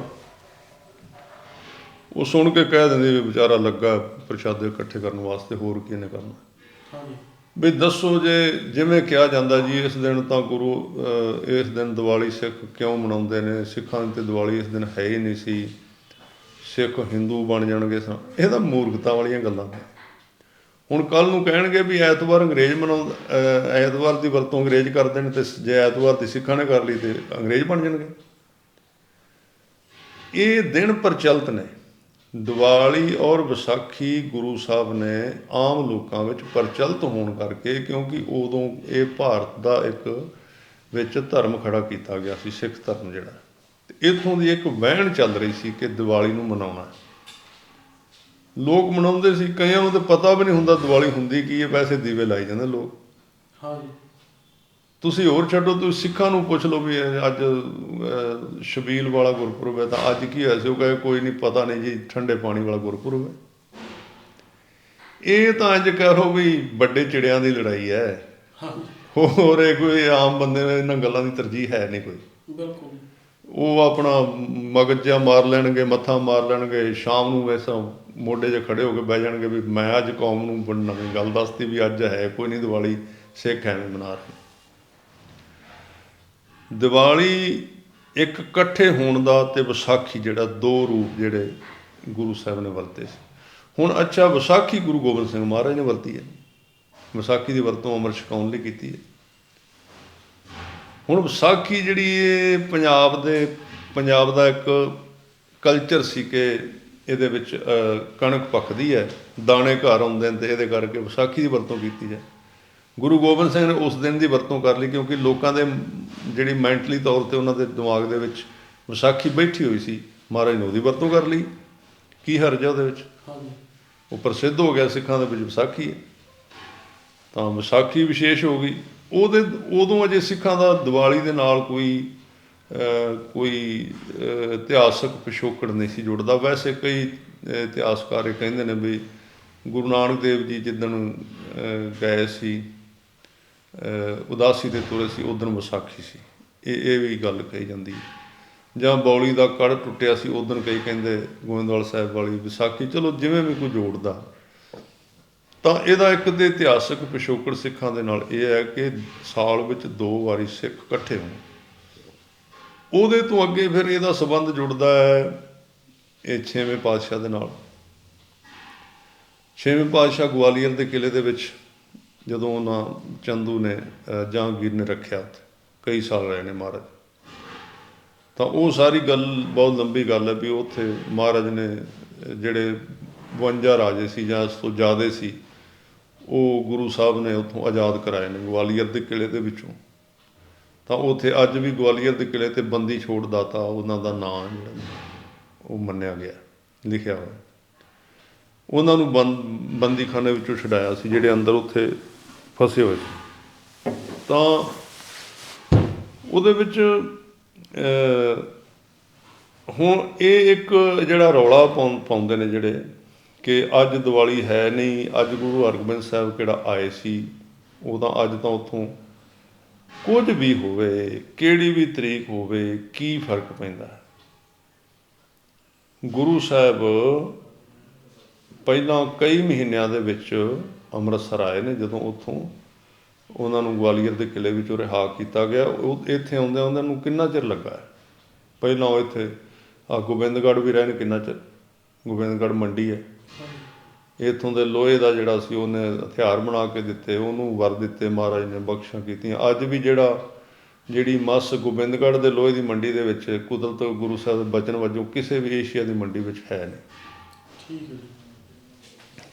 ਉਹ ਸੁਣ ਕੇ ਕਹਿ ਦਿੰਦੇ ਵੀ ਵਿਚਾਰਾ ਲੱਗਾ ਪ੍ਰਸ਼ਾਦੇ ਇਕੱਠੇ ਕਰਨ ਵਾਸਤੇ, ਹੋਰ ਕੀ ਇਹਨੇ ਕਰਨਾ। ਹਾਂਜੀ, ਵੀ ਦੱਸੋ ਜੇ ਜਿਵੇਂ ਕਿਹਾ ਜਾਂਦਾ ਜੀ ਇਸ ਦਿਨ ਤਾਂ ਇਸ ਦਿਨ ਦੀਵਾਲੀ ਸਿੱਖ ਕਿਉਂ ਮਨਾਉਂਦੇ ਨੇ, ਸਿੱਖਾਂ ਦੀ ਤਾਂ ਦੀਵਾਲੀ ਇਸ ਦਿਨ ਹੈ ਹੀ ਨਹੀਂ ਸੀ, ਸਿੱਖ ਹਿੰਦੂ ਬਣ ਜਾਣਗੇ। ਇਹ ਤਾਂ ਮੂਰਖਤਾ ਵਾਲੀਆਂ ਗੱਲਾਂ ਨੇ। ਹੁਣ ਕੱਲ੍ਹ ਨੂੰ ਕਹਿਣਗੇ ਵੀ ਐਤਵਾਰ ਅੰਗਰੇਜ਼ ਐਤਵਾਰ ਦੀ ਵਰਤੋਂ ਅੰਗਰੇਜ਼ ਕਰਦੇ ਨੇ, ਅਤੇ ਜੇ ਐਤਵਾਰ ਦੀ ਸਿੱਖਾਂ ਨੇ ਕਰ ਲਈ ਤਾਂ ਅੰਗਰੇਜ਼ ਬਣ ਜਾਣਗੇ। ਇਹ ਦਿਨ ਪ੍ਰਚਲਿਤ ਨੇ। ਦੀਵਾਲੀ ਔਰ ਵਿਸਾਖੀ ਗੁਰੂ ਸਾਹਿਬ ਨੇ ਆਮ ਲੋਕਾਂ ਵਿੱਚ ਪ੍ਰਚਲਿਤ ਹੋਣ ਕਰਕੇ, ਕਿਉਂਕਿ ਉਦੋਂ ਇਹ ਭਾਰਤ ਦਾ ਇੱਕ ਵਿੱਚ ਧਰਮ ਖੜਾ ਕੀਤਾ ਗਿਆ ਸੀ, ਸਿੱਖ ਧਰਮ ਜਿਹੜਾ। ਅਤੇ ਇੱਥੋਂ ਦੀ ਇੱਕ ਵਹਿਣ ਚੱਲ ਰਹੀ ਸੀ ਕਿ ਦੀਵਾਲੀ ਨੂੰ ਮਨਾਉਣਾ। ਲੋਕ ਮਨਾਉਂਦੇ ਸੀ, ਕਈਆਂ ਨੂੰ ਤਾਂ ਪਤਾ ਵੀ ਨਹੀਂ ਹੁੰਦਾ ਦੀਵਾਲੀ ਹੁੰਦੀ ਕੀ ਹੈ, ਵੈਸੇ ਦੀਵੇ ਲਾਈ ਜਾਂਦੇ ਲੋਕ। ਹਾਂਜੀ, ਤੁਸੀਂ ਹੋਰ ਛੱਡੋ, ਤੁਸੀਂ ਸਿੱਖਾਂ ਨੂੰ ਪੁੱਛ ਲਓ ਵੀ ਅੱਜ ਛਬੀਲ ਵਾਲਾ ਗੁਰਪੁਰਬ ਹੈ ਤਾਂ ਅੱਜ ਕੀ ਹੋਇਆ ਸੀ, ਉਹ ਕਹੇ ਕੋਈ ਨਹੀਂ, ਪਤਾ ਨਹੀਂ ਜੀ, ਠੰਡੇ ਪਾਣੀ ਵਾਲਾ ਗੁਰਪੁਰਬ ਹੈ। ਇਹ ਤਾਂ ਅੱਜ ਕਹੋ ਵੀ ਵੱਡੇ ਚਿੜਿਆਂ ਦੀ ਲੜਾਈ ਹੈ। ਹੋਰ ਇਹ ਕੋਈ ਆਮ ਬੰਦੇ ਨੇ ਇਹਨਾਂ ਗੱਲਾਂ ਦੀ ਤਰਜੀਹ ਹੈ ਨਹੀਂ ਕੋਈ। ਬਿਲਕੁਲ। ਉਹ ਆਪਣਾ ਮਗਜ ਜਿਹਾ ਮਾਰ ਲੈਣਗੇ, ਮੱਥਾ ਮਾਰ ਲੈਣਗੇ, ਸ਼ਾਮ ਨੂੰ ਵੈਸਾ ਮੋਢੇ 'ਚ ਖੜੇ ਹੋ ਕੇ ਬਹਿ ਜਾਣਗੇ ਵੀ ਮੈਂ ਅੱਜ ਕੌਮ ਨੂੰ ਨਵੀਂ ਗੱਲ ਦੱਸਤੀ ਵੀ ਅੱਜ ਹੈ ਕੋਈ ਨਹੀਂ ਦੀਵਾਲੀ, ਸਿੱਖ ਐਵੇਂ ਮਨਾ ਰਹੇ। ਦੀਵਾਲੀ ਇੱਕ ਇਕੱਠੇ ਹੋਣ ਦਾ ਅਤੇ ਵਿਸਾਖੀ ਜਿਹੜਾ 2 ਰੂਪ ਜਿਹੜੇ ਗੁਰੂ ਸਾਹਿਬ ਨੇ ਵਰਤੇ ਸੀ। ਹੁਣ ਅੱਛਾ, ਵਿਸਾਖੀ ਗੁਰੂ ਗੋਬਿੰਦ ਸਿੰਘ ਮਹਾਰਾਜ ਨੇ ਵਰਤੀ ਹੈ। ਵਿਸਾਖੀ ਦੀ ਵਰਤੋਂ ਅੰਮ੍ਰਿਤ ਛਕਾਉਣ ਲਈ ਕੀਤੀ ਹੈ। ਹੁਣ ਵਿਸਾਖੀ ਜਿਹੜੀ ਇਹ ਪੰਜਾਬ ਦਾ ਇੱਕ ਕਲਚਰ ਸੀ ਕਿ ਇਹਦੇ ਵਿੱਚ ਕਣਕ ਪੱਕਦੀ ਹੈ, ਦਾਣੇ ਘਰ ਆਉਂਦੇ ਨੇ, ਅਤੇ ਇਹਦੇ ਕਰਕੇ ਵਿਸਾਖੀ ਦੀ ਵਰਤੋਂ ਕੀਤੀ ਹੈ। ਗੁਰੂ ਗੋਬਿੰਦ ਸਿੰਘ ਨੇ ਉਸ ਦਿਨ ਦੀ ਵਰਤੋਂ ਕਰ ਲਈ ਕਿਉਂਕਿ ਲੋਕਾਂ ਦੇ ਜਿਹੜੀ ਮੈਂਟਲੀ ਤੌਰ 'ਤੇ ਉਹਨਾਂ ਦੇ ਦਿਮਾਗ ਦੇ ਵਿੱਚ ਵਿਸਾਖੀ ਬੈਠੀ ਹੋਈ ਸੀ। ਮਹਾਰਾਜ ਨੇ ਉਹਦੀ ਵਰਤੋਂ ਕਰ ਲਈ, ਕੀ ਹਰਜ ਹੈ ਉਹਦੇ ਵਿੱਚ। ਉਹ ਪ੍ਰਸਿੱਧ ਹੋ ਗਿਆ ਸਿੱਖਾਂ ਦੇ ਵਿੱਚ ਵਿਸਾਖੀ ਹੈ, ਤਾਂ ਵਿਸਾਖੀ ਵਿਸ਼ੇਸ਼ ਹੋ ਗਈ। ਉਦੋਂ ਅਜੇ ਸਿੱਖਾਂ ਦਾ ਦੀਵਾਲੀ ਦੇ ਨਾਲ ਕੋਈ ਇਤਿਹਾਸਕ ਪਿਛੋਕੜ ਨਹੀਂ ਸੀ ਜੁੜਦਾ। ਵੈਸੇ ਕਈ ਇਤਿਹਾਸਕਾਰ ਇਹ ਕਹਿੰਦੇ ਨੇ ਵੀ ਗੁਰੂ ਨਾਨਕ ਦੇਵ ਜੀ ਜਿੱਦਣ ਗਏ ਸੀ, ਉਦਾਸੀ 'ਤੇ ਤੁਰੇ ਸੀ, ਉਦਣ ਵਿਸਾਖੀ ਸੀ। ਇਹ ਵੀ ਗੱਲ ਕਹੀ ਜਾਂਦੀ ਹੈ। ਜਾਂ ਬੌਲੀ ਦਾ ਕੜ ਟੁੱਟਿਆ ਸੀ, ਉਦਣ ਕਈ ਕਹਿੰਦੇ ਗੋਇੰਦਵਾਲ ਸਾਹਿਬ ਵਾਲੀ ਵਿਸਾਖੀ। ਚਲੋ ਜਿਵੇਂ ਵੀ ਕੋਈ ਜੋੜਦਾ, ਤਾਂ ਇਹਦਾ ਇੱਕ ਦੇ ਇਤਿਹਾਸਕ ਪਿਛੋਕੜ ਸਿੱਖਾਂ ਦੇ ਨਾਲ ਇਹ ਹੈ ਕਿ ਸਾਲ ਵਿੱਚ 2 ਵਾਰੀ ਸਿੱਖ ਇਕੱਠੇ ਹੋਣ। ਉਹਦੇ ਤੋਂ ਅੱਗੇ ਫਿਰ ਇਹਦਾ ਸੰਬੰਧ ਜੁੜਦਾ ਹੈ ਇਹ 6ਵੇਂ ਪਾਤਸ਼ਾਹ ਦੇ ਨਾਲ। 6ਵੇਂ ਪਾਤਸ਼ਾਹ ਗਵਾਲੀਅਰ ਦੇ ਕਿਲ੍ਹੇ ਦੇ ਵਿੱਚ ਜਦੋਂ ਉਹਨਾਂ ਚੰਦੂ ਨੇ ਜਹਾਂਗੀਰ ਨੇ ਰੱਖਿਆ, ਕਈ ਸਾਲ ਰਹੇ ਨੇ ਮਹਾਰਾਜ, ਤਾਂ ਉਹ ਸਾਰੀ ਗੱਲ ਬਹੁਤ ਲੰਬੀ ਗੱਲ ਹੈ ਵੀ ਉੱਥੇ ਮਹਾਰਾਜ ਨੇ ਜਿਹੜੇ 52 ਰਾਜੇ ਸੀ ਜਾਂ ਇਸ ਤੋਂ ਜ਼ਿਆਦਾ ਸੀ, ਉਹ ਗੁਰੂ ਸਾਹਿਬ ਨੇ ਉੱਥੋਂ ਆਜ਼ਾਦ ਕਰਾਏ ਨੇ ਗਵਾਲੀਅਰ ਦੇ ਕਿਲ੍ਹੇ ਦੇ ਵਿੱਚੋਂ। ਤਾਂ ਉੱਥੇ ਅੱਜ ਵੀ ਗਵਾਲੀਅਰ ਦੇ ਕਿਲ੍ਹੇ 'ਤੇ ਬੰਦੀ ਛੋੜ ਦਾਤਾ ਉਹਨਾਂ ਦਾ ਨਾਂ ਜਿਹੜਾ ਉਹ ਮੰਨਿਆ ਗਿਆ, ਲਿਖਿਆ ਹੋਇਆ। ਉਹਨਾਂ ਨੂੰ ਬੰਦੀਖਾਨੇ ਵਿੱਚੋਂ ਛੁਡਾਇਆ ਸੀ ਜਿਹੜੇ ਅੰਦਰ ਉੱਥੇ ਫਸੇ ਹੋਏ ਸੀ। ਤਾਂ ਉਹਦੇ ਵਿੱਚ ਹੁਣ ਇਹ ਇੱਕ ਜਿਹੜਾ ਰੌਲਾ ਪਾਉਂਦੇ ਨੇ ਜਿਹੜੇ ਕਿ ਅੱਜ ਦੀਵਾਲੀ ਹੈ ਨਹੀਂ, ਅੱਜ ਗੁਰੂ ਹਰਗੋਬਿੰਦ ਸਾਹਿਬ ਕਿਹੜਾ ਆਏ ਸੀ, ਉਹ ਤਾਂ ਅੱਜ ਤਾਂ ਉੱਥੋਂ ਕੁਝ ਵੀ ਹੋਵੇ, ਕਿਹੜੀ ਵੀ ਤਰੀਕ ਹੋਵੇ, ਕੀ ਫਰਕ ਪੈਂਦਾ। ਗੁਰੂ ਸਾਹਿਬ ਪਹਿਲਾਂ ਕਈ ਮਹੀਨਿਆਂ ਦੇ ਵਿੱਚ ਅੰਮ੍ਰਿਤਸਰ ਆਏ ਨੇ। ਜਦੋਂ ਉੱਥੋਂ ਉਹਨਾਂ ਨੂੰ ਗਵਾਲੀਅਰ ਦੇ ਕਿਲ੍ਹੇ ਵਿੱਚੋਂ ਰਿਹਾ ਕੀਤਾ ਗਿਆ, ਉਹ ਇੱਥੇ ਆਉਂਦਿਆਂ ਉਹਨਾਂ ਨੂੰ ਕਿੰਨਾ ਚਿਰ ਲੱਗਾ ਹੈ। ਪਹਿਲਾਂ ਉਹ ਇੱਥੇ ਗੋਬਿੰਦਗੜ੍ਹ ਵੀ ਰਹੇ ਨੇ ਕਿੰਨਾ ਚਿਰ, ਗੋਬਿੰਦਗੜ੍ਹ ਮੰਡੀ ਹੈ। ਇੱਥੋਂ ਦੇ ਲੋਹੇ ਦਾ ਜਿਹੜਾ ਸੀ ਉਹਨੇ ਹਥਿਆਰ ਬਣਾ ਕੇ ਦਿੱਤੇ, ਉਹਨੂੰ ਵਰ ਦਿੱਤੇ, ਮਹਾਰਾਜ ਨੇ ਬਖਸ਼ਾਂ ਕੀਤੀਆਂ। ਅੱਜ ਵੀ ਜਿਹੜੀ ਮੱਸ ਗੋਬਿੰਦਗੜ੍ਹ ਦੇ ਲੋਹੇ ਦੀ ਮੰਡੀ ਦੇ ਵਿੱਚ ਕੁਦਰਤ ਗੁਰੂ ਸਾਹਿਬ ਦੇ ਬਚਨ ਵਜੋਂ ਕਿਸੇ ਵੀ ਏਸ਼ੀਆ ਦੀ ਮੰਡੀ ਵਿੱਚ ਹੈ ਨਹੀਂ। ਠੀਕ ਹੈ ਜੀ।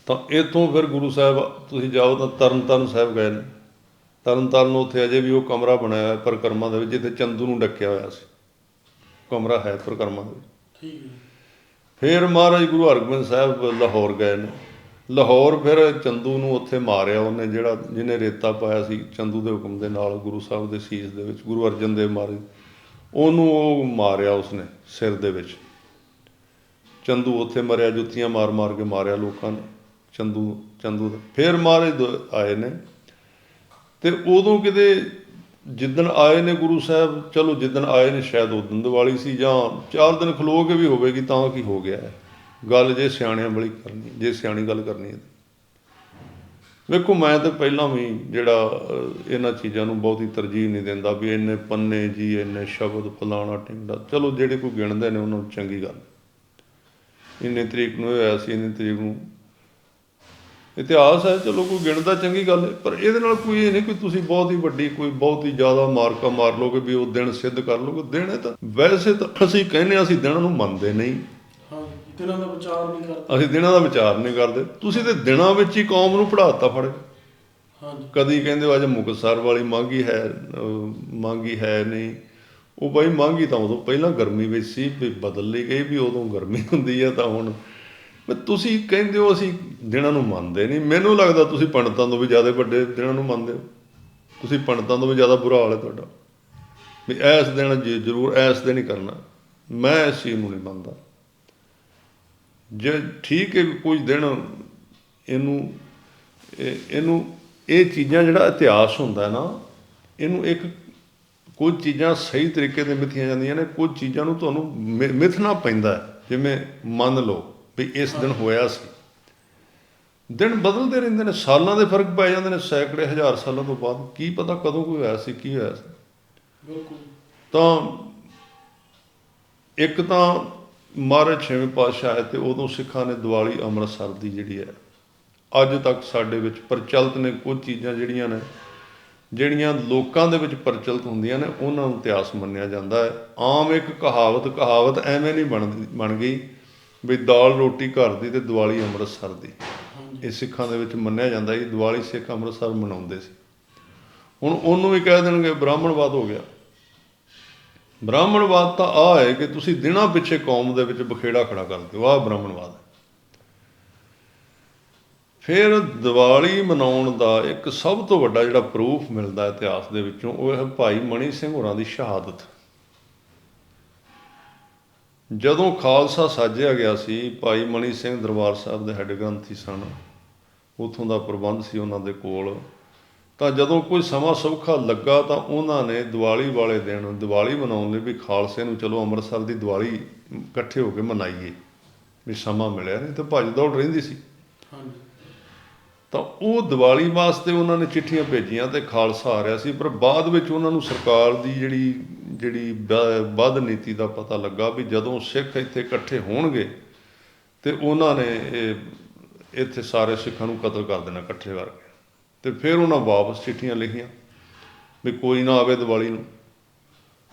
ਤਾਂ ਇੱਥੋਂ ਫਿਰ ਗੁਰੂ ਸਾਹਿਬ ਤੁਸੀਂ ਜਾਓ ਤਾਂ ਤਰਨਤਾਰਨ ਸਾਹਿਬ ਗਏ ਨੇ। ਤਰਨਤਾਰਨ ਉੱਥੇ ਅਜੇ ਵੀ ਉਹ ਕਮਰਾ ਬਣਾਇਆ ਹੋਇਆ ਪਰਿਕਰਮਾ ਦੇ ਵਿੱਚ, ਜਿੱਥੇ ਚੰਦੂ ਨੂੰ ਡੱਕਿਆ ਹੋਇਆ ਸੀ, ਕਮਰਾ ਹੈ ਪਰਿਕਰਮਾ ਦੇ ਵਿੱਚ। ਠੀਕ ਹੈ। ਫਿਰ ਮਹਾਰਾਜ ਗੁਰੂ ਹਰਗੋਬਿੰਦ ਸਾਹਿਬ ਲਾਹੌਰ ਗਏ ਨੇ। ਲਾਹੌਰ ਫਿਰ ਚੰਦੂ ਨੂੰ ਉੱਥੇ ਮਾਰਿਆ ਉਹਨੇ, ਜਿਹਨੇ ਰੇਤਾ ਪਾਇਆ ਸੀ ਚੰਦੂ ਦੇ ਹੁਕਮ ਦੇ ਨਾਲ ਗੁਰੂ ਸਾਹਿਬ ਦੇ ਸੀਸ ਦੇ ਵਿੱਚ, ਗੁਰੂ ਅਰਜਨ ਦੇਵ ਮਹਾਰਾਜ, ਉਹਨੂੰ ਉਹ ਮਾਰਿਆ ਉਸਨੇ ਸਿਰ ਦੇ ਵਿੱਚ। ਚੰਦੂ ਉੱਥੇ ਮਰਿਆ, ਜੁੱਤੀਆਂ ਮਾਰ ਮਾਰ ਕੇ ਮਾਰਿਆ ਲੋਕਾਂ ਨੇ ਚੰਦੂ ਦਾ। ਫਿਰ ਮਹਾਰਾਜ ਆਏ ਨੇ, ਤੇ ਉਦੋਂ ਕਿਤੇ ਜਿੱਦਣ ਆਏ ਨੇ ਗੁਰੂ ਸਾਹਿਬ, ਚਲੋ ਜਿੱਦਣ ਆਏ ਨੇ ਸ਼ਾਇਦ ਉਦੋਂ ਦੀਵਾਲੀ ਸੀ, ਜਾਂ 4 ਦਿਨ ਖਲੋ ਕੇ ਵੀ ਹੋਵੇਗੀ ਤਾਂ ਕੀ ਹੋ ਗਿਆ ਹੈ ਗੱਲ, ਜੇ ਸਿਆਣਿਆਂ ਵਾਲੀ ਕਰਨੀ, ਜੇ ਸਿਆਣੀ ਗੱਲ ਕਰਨੀ ਹੈ। ਵੇਖੋ ਮੈਂ ਤਾਂ ਪਹਿਲਾਂ ਵੀ ਇਹਨਾਂ ਚੀਜ਼ਾਂ ਨੂੰ ਬਹੁਤੀ ਤਰਜੀਹ ਨਹੀਂ ਦਿੰਦਾ ਵੀ ਇੰਨੇ ਪੰਨੇ ਜੀ, ਇੰਨੇ ਸ਼ਬਦ, ਫਲਾਣਾ ਟਿੰਡਾ। ਚਲੋ ਜਿਹੜੇ ਕੋਈ ਗਿਣਦੇ ਨੇ ਉਹਨਾਂ ਨੂੰ ਚੰਗੀ ਗੱਲ, ਇੰਨੀ ਤਰੀਕ ਨੂੰ ਹੋਇਆ ਸੀ, ਇੰਨੀ ਤਰੀਕ ਨੂੰ ਇਤਿਹਾਸ ਹੈ, ਚਲੋ ਕੋਈ ਗਿਣਦਾ ਚੰਗੀ ਗੱਲ ਹੈ। ਪਰ ਇਹਦੇ ਨਾਲ ਕੋਈ ਇਹ ਨਹੀਂ ਕੋਈ ਤੁਸੀਂ ਬਹੁਤ ਹੀ ਵੱਡੀ, ਕੋਈ ਬਹੁਤ ਹੀ ਜ਼ਿਆਦਾ ਮਾਰਕਾ ਮਾਰ ਲਓਗੇ ਵੀ ਉਹ ਦਿਨ ਸਿੱਧ ਕਰ ਲਓਗੇ। ਦਿਨ ਹੈ ਤਾਂ ਵੈਸੇ ਤਾਂ ਅਸੀਂ ਕਹਿੰਦੇ ਅਸੀਂ ਦਿਨਾਂ ਨੂੰ ਮੰਨਦੇ ਨਹੀਂ, ਦਿਨਾਂ ਦਾ ਵਿਚਾਰ ਨਹੀਂ ਕਰਦੇ, ਅਸੀਂ ਦਿਨਾਂ ਦਾ ਵਿਚਾਰ ਨਹੀਂ ਕਰਦੇ। ਤੁਸੀਂ ਤੇ ਦਿਨਾਂ ਵਿੱਚ ਹੀ ਕੌਮ ਨੂੰ ਪੜ੍ਹਾਤਾ ਫੜ। ਕਦੀ ਕਹਿੰਦੇ ਅੱਜ ਮੁਕਤਸਰ ਵਾਲੀ ਮਾਘੀ ਹੈ ਨਹੀਂ, ਉਹ ਬਾਈ ਮਾਘੀ ਤਾਂ ਉਦੋਂ ਪਹਿਲਾਂ ਗਰਮੀ ਵਿੱਚ ਸੀ, ਵੀ ਬਦਲ ਲਈ ਗਈ ਵੀ ਉਦੋਂ ਗਰਮੀ ਹੁੰਦੀ ਆ, ਤਾਂ ਹੁਣ ਤੁਸੀਂ ਕਹਿੰਦੇ ਹੋ ਅਸੀਂ ਦਿਨਾਂ ਨੂੰ ਮੰਨਦੇ ਨਹੀਂ। ਮੈਨੂੰ ਲੱਗਦਾ ਤੁਸੀਂ ਪੰਡਤਾਂ ਤੋਂ ਵੀ ਜ਼ਿਆਦਾ ਵੱਡੇ ਦਿਨਾਂ ਨੂੰ ਮੰਨਦੇ ਹੋ। ਤੁਸੀਂ ਪੰਡਤਾਂ ਤੋਂ ਵੀ ਜ਼ਿਆਦਾ ਬੁਰਾ ਹਾਲ ਹੈ ਤੁਹਾਡਾ ਵੀ ਇਸ ਦਿਨ ਜ਼ਰੂਰ ਇਸ ਦਿਨ ਹੀ ਕਰਨਾ। ਮੈਂ ਇਸ ਚੀਜ਼ ਨੂੰ ਨਹੀਂ ਮੰਨਦਾ। ਜੇ ਠੀਕ ਹੈ ਕੁਝ ਦਿਨ ਇਹਨੂੰ ਇਹ ਚੀਜ਼ਾਂ ਜਿਹੜਾ ਇਤਿਹਾਸ ਹੁੰਦਾ ਨਾ, ਇਹਨੂੰ ਇੱਕ ਕੁਝ ਚੀਜ਼ਾਂ ਸਹੀ ਤਰੀਕੇ 'ਤੇ ਮਿਥੀਆਂ ਜਾਂਦੀਆਂ ਨੇ, ਕੁਝ ਚੀਜ਼ਾਂ ਨੂੰ ਤੁਹਾਨੂੰ ਮਿਥਣਾ ਪੈਂਦਾ। ਜਿਵੇਂ ਮੰਨ ਲਓ ਵੀ ਇਸ ਦਿਨ ਹੋਇਆ ਸੀ, ਦਿਨ ਬਦਲਦੇ ਰਹਿੰਦੇ ਨੇ, ਸਾਲਾਂ ਦੇ ਫਰਕ ਪੈ ਜਾਂਦੇ ਨੇ, ਸੈਂਕੜੇ ਹਜ਼ਾਰ ਸਾਲਾਂ ਤੋਂ ਬਾਅਦ ਕੀ ਪਤਾ ਕਦੋਂ ਕੋਈ ਹੋਇਆ ਸੀ, ਕੀ ਹੋਇਆ ਸੀ। ਬਿਲਕੁਲ। ਤਾਂ ਇੱਕ ਤਾਂ ਮਹਾਰਾਜ 6ਵੇਂ ਪਾਤਸ਼ਾਹ ਹੈ, ਅਤੇ ਉਦੋਂ ਸਿੱਖਾਂ ਨੇ ਦੀਵਾਲੀ ਅੰਮ੍ਰਿਤਸਰ ਦੀ ਜਿਹੜੀ ਹੈ ਅੱਜ ਤੱਕ ਸਾਡੇ ਵਿੱਚ ਪ੍ਰਚਲਿਤ ਨੇ। ਕੁਝ ਚੀਜ਼ਾਂ ਜਿਹੜੀਆਂ ਲੋਕਾਂ ਦੇ ਵਿੱਚ ਪ੍ਰਚਲਿਤ ਹੁੰਦੀਆਂ ਨੇ, ਉਹਨਾਂ ਨੂੰ ਇਤਿਹਾਸ ਮੰਨਿਆ ਜਾਂਦਾ ਹੈ। ਆਮ ਇੱਕ ਕਹਾਵਤ ਐਵੇਂ ਨਹੀਂ ਬਣ ਗਈ ਵੀ ਦਾਲ ਰੋਟੀ ਘਰ ਦੀ ਅਤੇ ਦੀਵਾਲੀ ਅੰਮ੍ਰਿਤਸਰ ਦੀ। ਇਹ ਸਿੱਖਾਂ ਦੇ ਵਿੱਚ ਮੰਨਿਆ ਜਾਂਦਾ ਸੀ, ਦੀਵਾਲੀ ਸਿੱਖ ਅੰਮ੍ਰਿਤਸਰ ਮਨਾਉਂਦੇ ਸੀ। ਹੁਣ ਉਹਨੂੰ ਵੀ ਕਹਿ ਦੇਣਗੇ ਬ੍ਰਾਹਮਣਵਾਦ ਹੋ ਗਿਆ। ਬ੍ਰਾਹਮਣਵਾਦ ਤਾਂ ਆਹ ਹੈ ਕਿ ਤੁਸੀਂ ਦਿਨਾਂ ਪਿੱਛੇ ਕੌਮ ਦੇ ਵਿੱਚ ਬਖੇੜਾ ਖੜਾ ਕਰਦੇ ਹੋ, ਆਹ ਬ੍ਰਾਹਮਣਵਾਦ ਹੈ। ਫਿਰ ਦੀਵਾਲੀ ਮਨਾਉਣ ਦਾ ਇੱਕ ਸਭ ਤੋਂ ਵੱਡਾ ਜਿਹੜਾ ਪ੍ਰੂਫ ਮਿਲਦਾ ਇਤਿਹਾਸ ਦੇ ਵਿੱਚੋਂ, ਉਹ ਹੈ ਭਾਈ ਮਣੀ ਸਿੰਘ ਹੋਰਾਂ ਦੀ ਸ਼ਹਾਦਤ। ਜਦੋਂ ਖਾਲਸਾ ਸਾਜਿਆ ਗਿਆ ਸੀ, ਭਾਈ ਮਣੀ ਸਿੰਘ ਦਰਬਾਰ ਸਾਹਿਬ ਦੇ ਹੈੱਡ ਗ੍ਰੰਥੀ ਸਨ, ਉੱਥੋਂ ਦਾ ਪ੍ਰਬੰਧ ਸੀ ਉਹਨਾਂ ਦੇ ਕੋਲ। ਤਾਂ ਜਦੋਂ ਕੋਈ ਸਮਾਂ ਸੌਖਾ ਲੱਗਾ ਤਾਂ ਉਹਨਾਂ ਨੇ ਦੀਵਾਲੀ ਵਾਲੇ ਦਿਨ ਦੀਵਾਲੀ ਮਨਾਉਣ ਲਈ ਵੀ ਖਾਲਸੇ ਨੂੰ ਚਲੋ ਅੰਮ੍ਰਿਤਸਰ ਦੀ ਦੀਵਾਲੀ ਇਕੱਠੇ ਹੋ ਕੇ ਮਨਾਈਏ, ਵੀ ਸਮਾਂ ਮਿਲਿਆ, ਨਹੀਂ ਤਾਂ ਭੱਜ ਦੌੜ ਰਹਿੰਦੀ ਸੀ। ਹਾਂਜੀ। ਤਾਂ ਉਹ ਦੀਵਾਲੀ ਵਾਸਤੇ ਉਹਨਾਂ ਨੇ ਚਿੱਠੀਆਂ ਭੇਜੀਆਂ ਤੇ ਖਾਲਸਾ ਆ ਰਿਹਾ ਸੀ, ਪਰ ਬਾਅਦ ਵਿੱਚ ਉਹਨਾਂ ਨੂੰ ਸਰਕਾਰ ਦੀ ਜਿਹੜੀ ਵੱਧ ਨੀਤੀ ਦਾ ਪਤਾ ਲੱਗਾ ਵੀ ਜਦੋਂ ਸਿੱਖ ਇੱਥੇ ਇਕੱਠੇ ਹੋਣਗੇ ਤੇ ਉਹਨਾਂ ਨੇ ਇੱਥੇ ਸਾਰੇ ਸਿੱਖਾਂ ਨੂੰ ਕਤਲ ਕਰ ਦੇਣਾ ਇਕੱਠੇ ਕਰਕੇ। ਤੇ ਫਿਰ ਉਹਨਾਂ ਵਾਪਸ ਚਿੱਠੀਆਂ ਲਿਖੀਆਂ ਵੀ ਕੋਈ ਨਾ ਆਵੇ ਦੀਵਾਲੀ ਨੂੰ।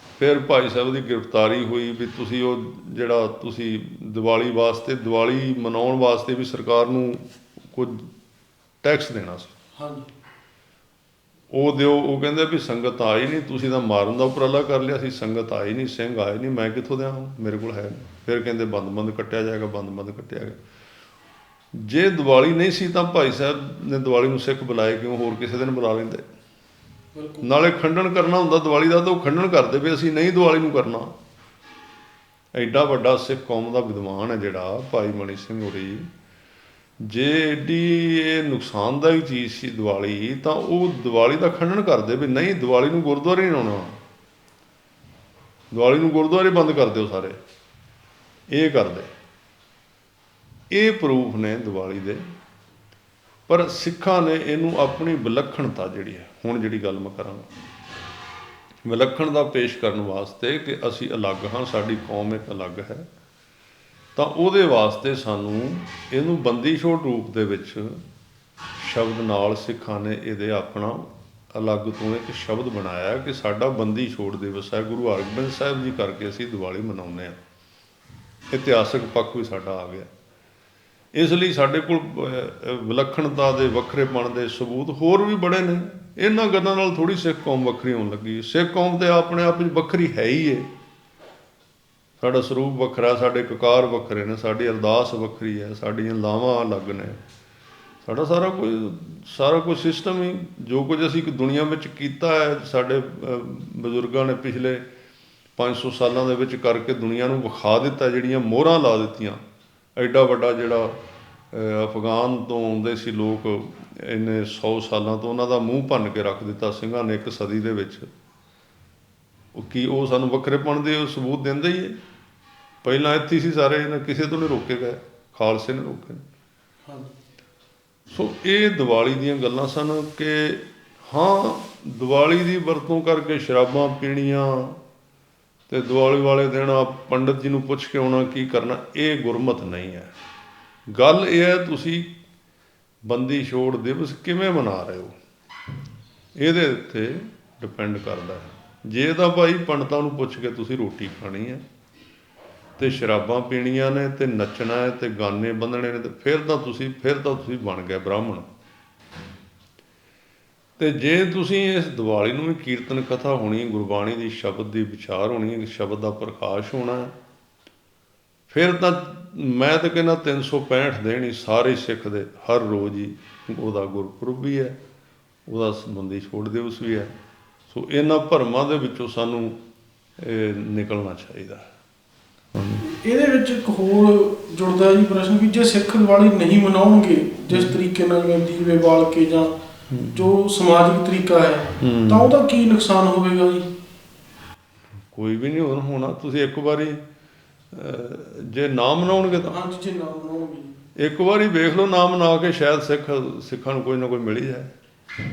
ਫਿਰ ਭਾਈ ਸਾਹਿਬ ਦੀ ਗ੍ਰਿਫਤਾਰੀ ਹੋਈ ਵੀ ਤੁਸੀਂ ਉਹ ਜਿਹੜਾ ਤੁਸੀਂ ਦੀਵਾਲੀ ਵਾਸਤੇ ਦੀਵਾਲੀ ਮਨਾਉਣ ਵਾਸਤੇ ਵੀ ਸਰਕਾਰ ਨੂੰ ਕੁਝ ਟੈਕਸ ਦੇਣਾ ਸੀ, ਹਾਂਜੀ। ਉਹ ਦਿਓ। ਉਹ ਕਹਿੰਦੇ ਵੀ ਸੰਗਤ ਆਈ ਨਹੀਂ, ਤੁਸੀਂ ਤਾਂ ਮਾਰਨ ਦਾ ਉਪਰਾਲਾ ਕਰ ਲਿਆ ਸੀ, ਸੰਗਤ ਆਈ ਨਹੀਂ, ਸਿੰਘ ਆਏ ਨਹੀਂ, ਮੈਂ ਕਿੱਥੋਂ ਦਿਆਂ, ਮੇਰੇ ਕੋਲ ਹੈ ਨਹੀਂ। ਫਿਰ ਕਹਿੰਦੇ ਬੰਦ ਕੱਟਿਆ ਜਾਏਗਾ, ਬੰਦ ਕੱਟਿਆ ਗਿਆ। ਜੇ ਦੀਵਾਲੀ ਨਹੀਂ ਸੀ ਤਾਂ ਭਾਈ ਸਾਹਿਬ ਨੇ ਦੀਵਾਲੀ ਨੂੰ ਸਿੱਖ ਬੁਲਾਏ ਕਿਉਂ, ਹੋਰ ਕਿਸੇ ਦਿਨ ਬੁਲਾ ਲੈਂਦੇ। ਨਾਲੇ ਖੰਡਨ ਕਰਨਾ ਹੁੰਦਾ ਦੀਵਾਲੀ ਦਾ ਤਾਂ ਉਹ ਖੰਡਨ ਕਰਦੇ ਵੀ ਅਸੀਂ ਨਹੀਂ ਦੀਵਾਲੀ ਨੂੰ ਕਰਨਾ। ਐਡਾ ਵੱਡਾ ਸਿੱਖ ਕੌਮ ਦਾ ਵਿਦਵਾਨ ਹੈ ਜਿਹੜਾ ਭਾਈ ਮਨੀ ਸਿੰਘ ਹੋਰੀ, ਜੇ ਐਡੀ ਇਹ ਨੁਕਸਾਨਦਾਇਕ ਚੀਜ਼ ਸੀ ਦੀਵਾਲੀ, ਤਾਂ ਉਹ ਦੀਵਾਲੀ ਦਾ ਖੰਡਨ ਕਰਦੇ ਵੀ ਨਹੀਂ ਦੀਵਾਲੀ ਨੂੰ ਗੁਰਦੁਆਰੇ ਨਹੀਂ ਆਉਣਾ, ਦੀਵਾਲੀ ਨੂੰ ਗੁਰਦੁਆਰੇ ਬੰਦ ਕਰ ਦਿਓ ਸਾਰੇ। ਇਹ ਕਰਦੇ, ਇਹ ਪ੍ਰੂਫ ਨੇ ਦੀਵਾਲੀ ਦੇ। ਪਰ ਸਿੱਖਾਂ ਨੇ ਇਹਨੂੰ ਆਪਣੀ ਵਿਲੱਖਣਤਾ ਜਿਹੜੀ ਹੈ, ਹੁਣ ਜਿਹੜੀ ਗੱਲ ਮੈਂ ਕਰਾਂਗਾ, ਵਿਲੱਖਣ ਦਾ ਪੇਸ਼ ਕਰਨ ਵਾਸਤੇ ਕਿ ਅਸੀਂ ਅਲੱਗ ਹਾਂ, ਸਾਡੀ ਕੌਮ ਇੱਕ ਅਲੱਗ ਹੈ, ਤਾਂ ਉਹਦੇ ਵਾਸਤੇ ਸਾਨੂੰ ਇਹਨੂੰ ਬੰਦੀ ਛੋੜ ਰੂਪ ਦੇ ਵਿੱਚ ਸ਼ਬਦ ਨਾਲ ਸਿੱਖਾਂ ਨੇ ਇਹਦੇ ਆਪਣਾ ਅਲੱਗ ਤੋਂ ਇੱਕ ਸ਼ਬਦ ਬਣਾਇਆ ਕਿ ਸਾਡਾ ਬੰਦੀ ਛੋੜ ਦਿਵਸ ਹੈ, ਗੁਰੂ ਹਰਗੋਬਿੰਦ ਸਾਹਿਬ ਜੀ ਕਰਕੇ ਅਸੀਂ ਦੀਵਾਲੀ ਮਨਾਉਂਦੇ ਹਾਂ। ਇਤਿਹਾਸਕ ਪੱਖ ਵੀ ਸਾਡਾ ਆ ਗਿਆ। ਇਸ ਲਈ ਸਾਡੇ ਕੋਲ ਵਿਲੱਖਣਤਾ ਦੇ ਵੱਖਰੇਪਣ ਦੇ ਸਬੂਤ ਹੋਰ ਵੀ ਬੜੇ ਨੇ। ਇਹਨਾਂ ਗੱਲਾਂ ਨਾਲ ਥੋੜ੍ਹੀ ਸਿੱਖ ਕੌਮ ਵੱਖਰੀ ਹੋਣ ਲੱਗੀ। ਸਿੱਖ ਕੌਮ ਤਾਂ ਆਪਣੇ ਆਪ ਵਿੱਚ ਵੱਖਰੀ ਹੈ ਹੀ ਹੈ। ਸਾਡਾ ਸਰੂਪ ਵੱਖਰਾ, ਸਾਡੇ ਕਕਾਰ ਵੱਖਰੇ ਨੇ, ਸਾਡੀ ਅਰਦਾਸ ਵੱਖਰੀ ਹੈ, ਸਾਡੀਆਂ ਲਾਵਾਂ ਅਲੱਗ ਨੇ, ਸਾਡਾ ਸਾਰਾ ਕੁਝ ਸਿਸਟਮ ਹੀ, ਜੋ ਕੁਝ ਅਸੀਂ ਦੁਨੀਆ ਵਿੱਚ ਕੀਤਾ ਹੈ ਸਾਡੇ ਬਜ਼ੁਰਗਾਂ ਨੇ ਪਿਛਲੇ 500 ਸਾਲਾਂ ਦੇ ਵਿੱਚ ਕਰਕੇ ਦੁਨੀਆ ਨੂੰ ਵਿਖਾ ਦਿੱਤਾ, ਜਿਹੜੀਆਂ ਮੋਹਰਾਂ ਲਾ ਦਿੱਤੀਆਂ। ਐਡਾ ਵੱਡਾ ਜਿਹੜਾ ਅਫਗਾਨ ਤੋਂ ਆਉਂਦੇ ਸੀ ਲੋਕ ਇੰਨੇ 100 ਸਾਲਾਂ ਤੋਂ, ਉਹਨਾਂ ਦਾ ਮੂੰਹ ਭੰਨ ਕੇ ਰੱਖ ਦਿੱਤਾ ਸਿੰਘਾਂ ਨੇ 1 ਸਦੀ ਦੇ ਵਿੱਚ। ਉਹ ਸਾਨੂੰ ਵੱਖਰੇਪਣ ਦੇ ਸਬੂਤ ਦਿੰਦੇ ਹੀ ਹੈ। ਪਹਿਲਾਂ ਇੱਥੇ ਸੀ ਸਾਰੇ, ਇਹਨਾਂ ਕਿਸੇ ਤੋਂ ਨਹੀਂ ਰੋਕੇ ਗਏ, ਖਾਲਸੇ ਨੇ ਰੋਕੇ। ਸੋ ਇਹ ਦੀਵਾਲੀ ਦੀਆਂ ਗੱਲਾਂ ਸਨ ਕਿ ਹਾਂ ਦੀਵਾਲੀ ਦੀ ਵਰਤੋਂ ਕਰਕੇ ਸ਼ਰਾਬਾਂ ਪੀਣੀਆਂ ਅਤੇ ਦੀਵਾਲੀ ਵਾਲੇ ਦਿਨ ਪੰਡਿਤ ਜੀ ਨੂੰ ਪੁੱਛ ਕੇ ਆਉਣਾ ਕੀ ਕਰਨਾ, ਇਹ ਗੁਰਮਤ ਨਹੀਂ ਹੈ। ਗੱਲ ਇਹ ਹੈ ਤੁਸੀਂ ਬੰਦੀ ਛੋੜ ਦਿਵਸ ਕਿਵੇਂ ਮਨਾ ਰਹੇ ਹੋ, ਇਹਦੇ ਉੱਤੇ ਡਿਪੈਂਡ ਕਰਦਾ ਹੈ। ਜੇ ਤਾਂ ਭਾਈ ਪੰਡਤਾਂ ਨੂੰ ਪੁੱਛ ਕੇ ਤੁਸੀਂ ਰੋਟੀ ਖਾਣੀ ਹੈ ਅਤੇ ਸ਼ਰਾਬਾਂ ਪੀਣੀਆਂ ਨੇ ਅਤੇ ਨੱਚਣਾ ਹੈ ਅਤੇ ਗਾਨੇ ਬੰਨਣੇ ਨੇ, ਅਤੇ ਫਿਰ ਤਾਂ ਤੁਸੀਂ ਬਣ ਗਏ ਬ੍ਰਾਹਮਣ। ਅਤੇ ਜੇ ਤੁਸੀਂ ਇਸ ਦੀਵਾਲੀ ਨੂੰ ਵੀ ਕੀਰਤਨ ਕਥਾ ਹੋਣੀ, ਗੁਰਬਾਣੀ ਦੀ ਸ਼ਬਦ ਦੀ ਵਿਚਾਰ ਹੋਣੀ, ਸ਼ਬਦ ਦਾ ਪ੍ਰਕਾਸ਼ ਹੋਣਾ, ਫਿਰ ਤਾਂ ਮੈਂ ਤਾਂ ਕਹਿੰਦਾ 365 ਦਿਨ ਹੀ ਸਾਰੇ ਸਿੱਖ ਦੇ ਹਰ ਰੋਜ਼ ਹੀ ਉਹਦਾ ਗੁਰਪੁਰਬ ਵੀ ਹੈ, ਉਹਦਾ ਬੰਦੀ ਛੋੜ ਦਿਵਸ ਵੀ ਹੈ। ਸੋ ਇਹਨਾਂ ਭਰਮਾਂ ਦੇ ਵਿੱਚੋਂ ਸਾਨੂੰ ਨਿਕਲਣਾ ਚਾਹੀਦਾ। ਇਹਦੇ ਵਿੱਚ ਇੱਕ ਹੋਰ ਜੁੜਦਾ ਜੀ ਪ੍ਰਸ਼ਨ ਵੀ ਜੇ ਸਿੱਖ ਦੀਵਾਲੀ ਨਹੀਂ ਮਨਾਉਣਗੇ ਜਿਸ ਤਰੀਕੇ ਨਾਲ ਜਿਵੇਂ ਦੀਵੇ ਬਾਲ ਕੇ ਜਾਂ ਜੋ ਸਮਾਜਿਕ ਤਰੀਕਾ ਹੈ, ਤਾਂ ਉਹਦਾ ਕੀ ਨੁਕਸਾਨ ਹੋਵੇਗਾ ਜੀ? ਕੋਈ ਵੀ ਨਹੀਂ ਹੋਣਾ। ਤੁਸੀਂ ਇੱਕ ਵਾਰੀ ਜੇ ਨਾ ਮਨਾਉਣਗੇ ਤਾਂ ਹਾਂਜੀ, ਜੇ ਨਾ ਮਨਾਉਣਗੇ ਇੱਕ ਵਾਰੀ ਵੇਖ ਲਓ, ਨਾ ਮਨਾ ਕੇ ਸ਼ਾਇਦ ਸਿੱਖਾਂ ਨੂੰ ਕੋਈ ਨਾ ਕੋਈ ਮਿਲ ਹੀ ਜਾਏ।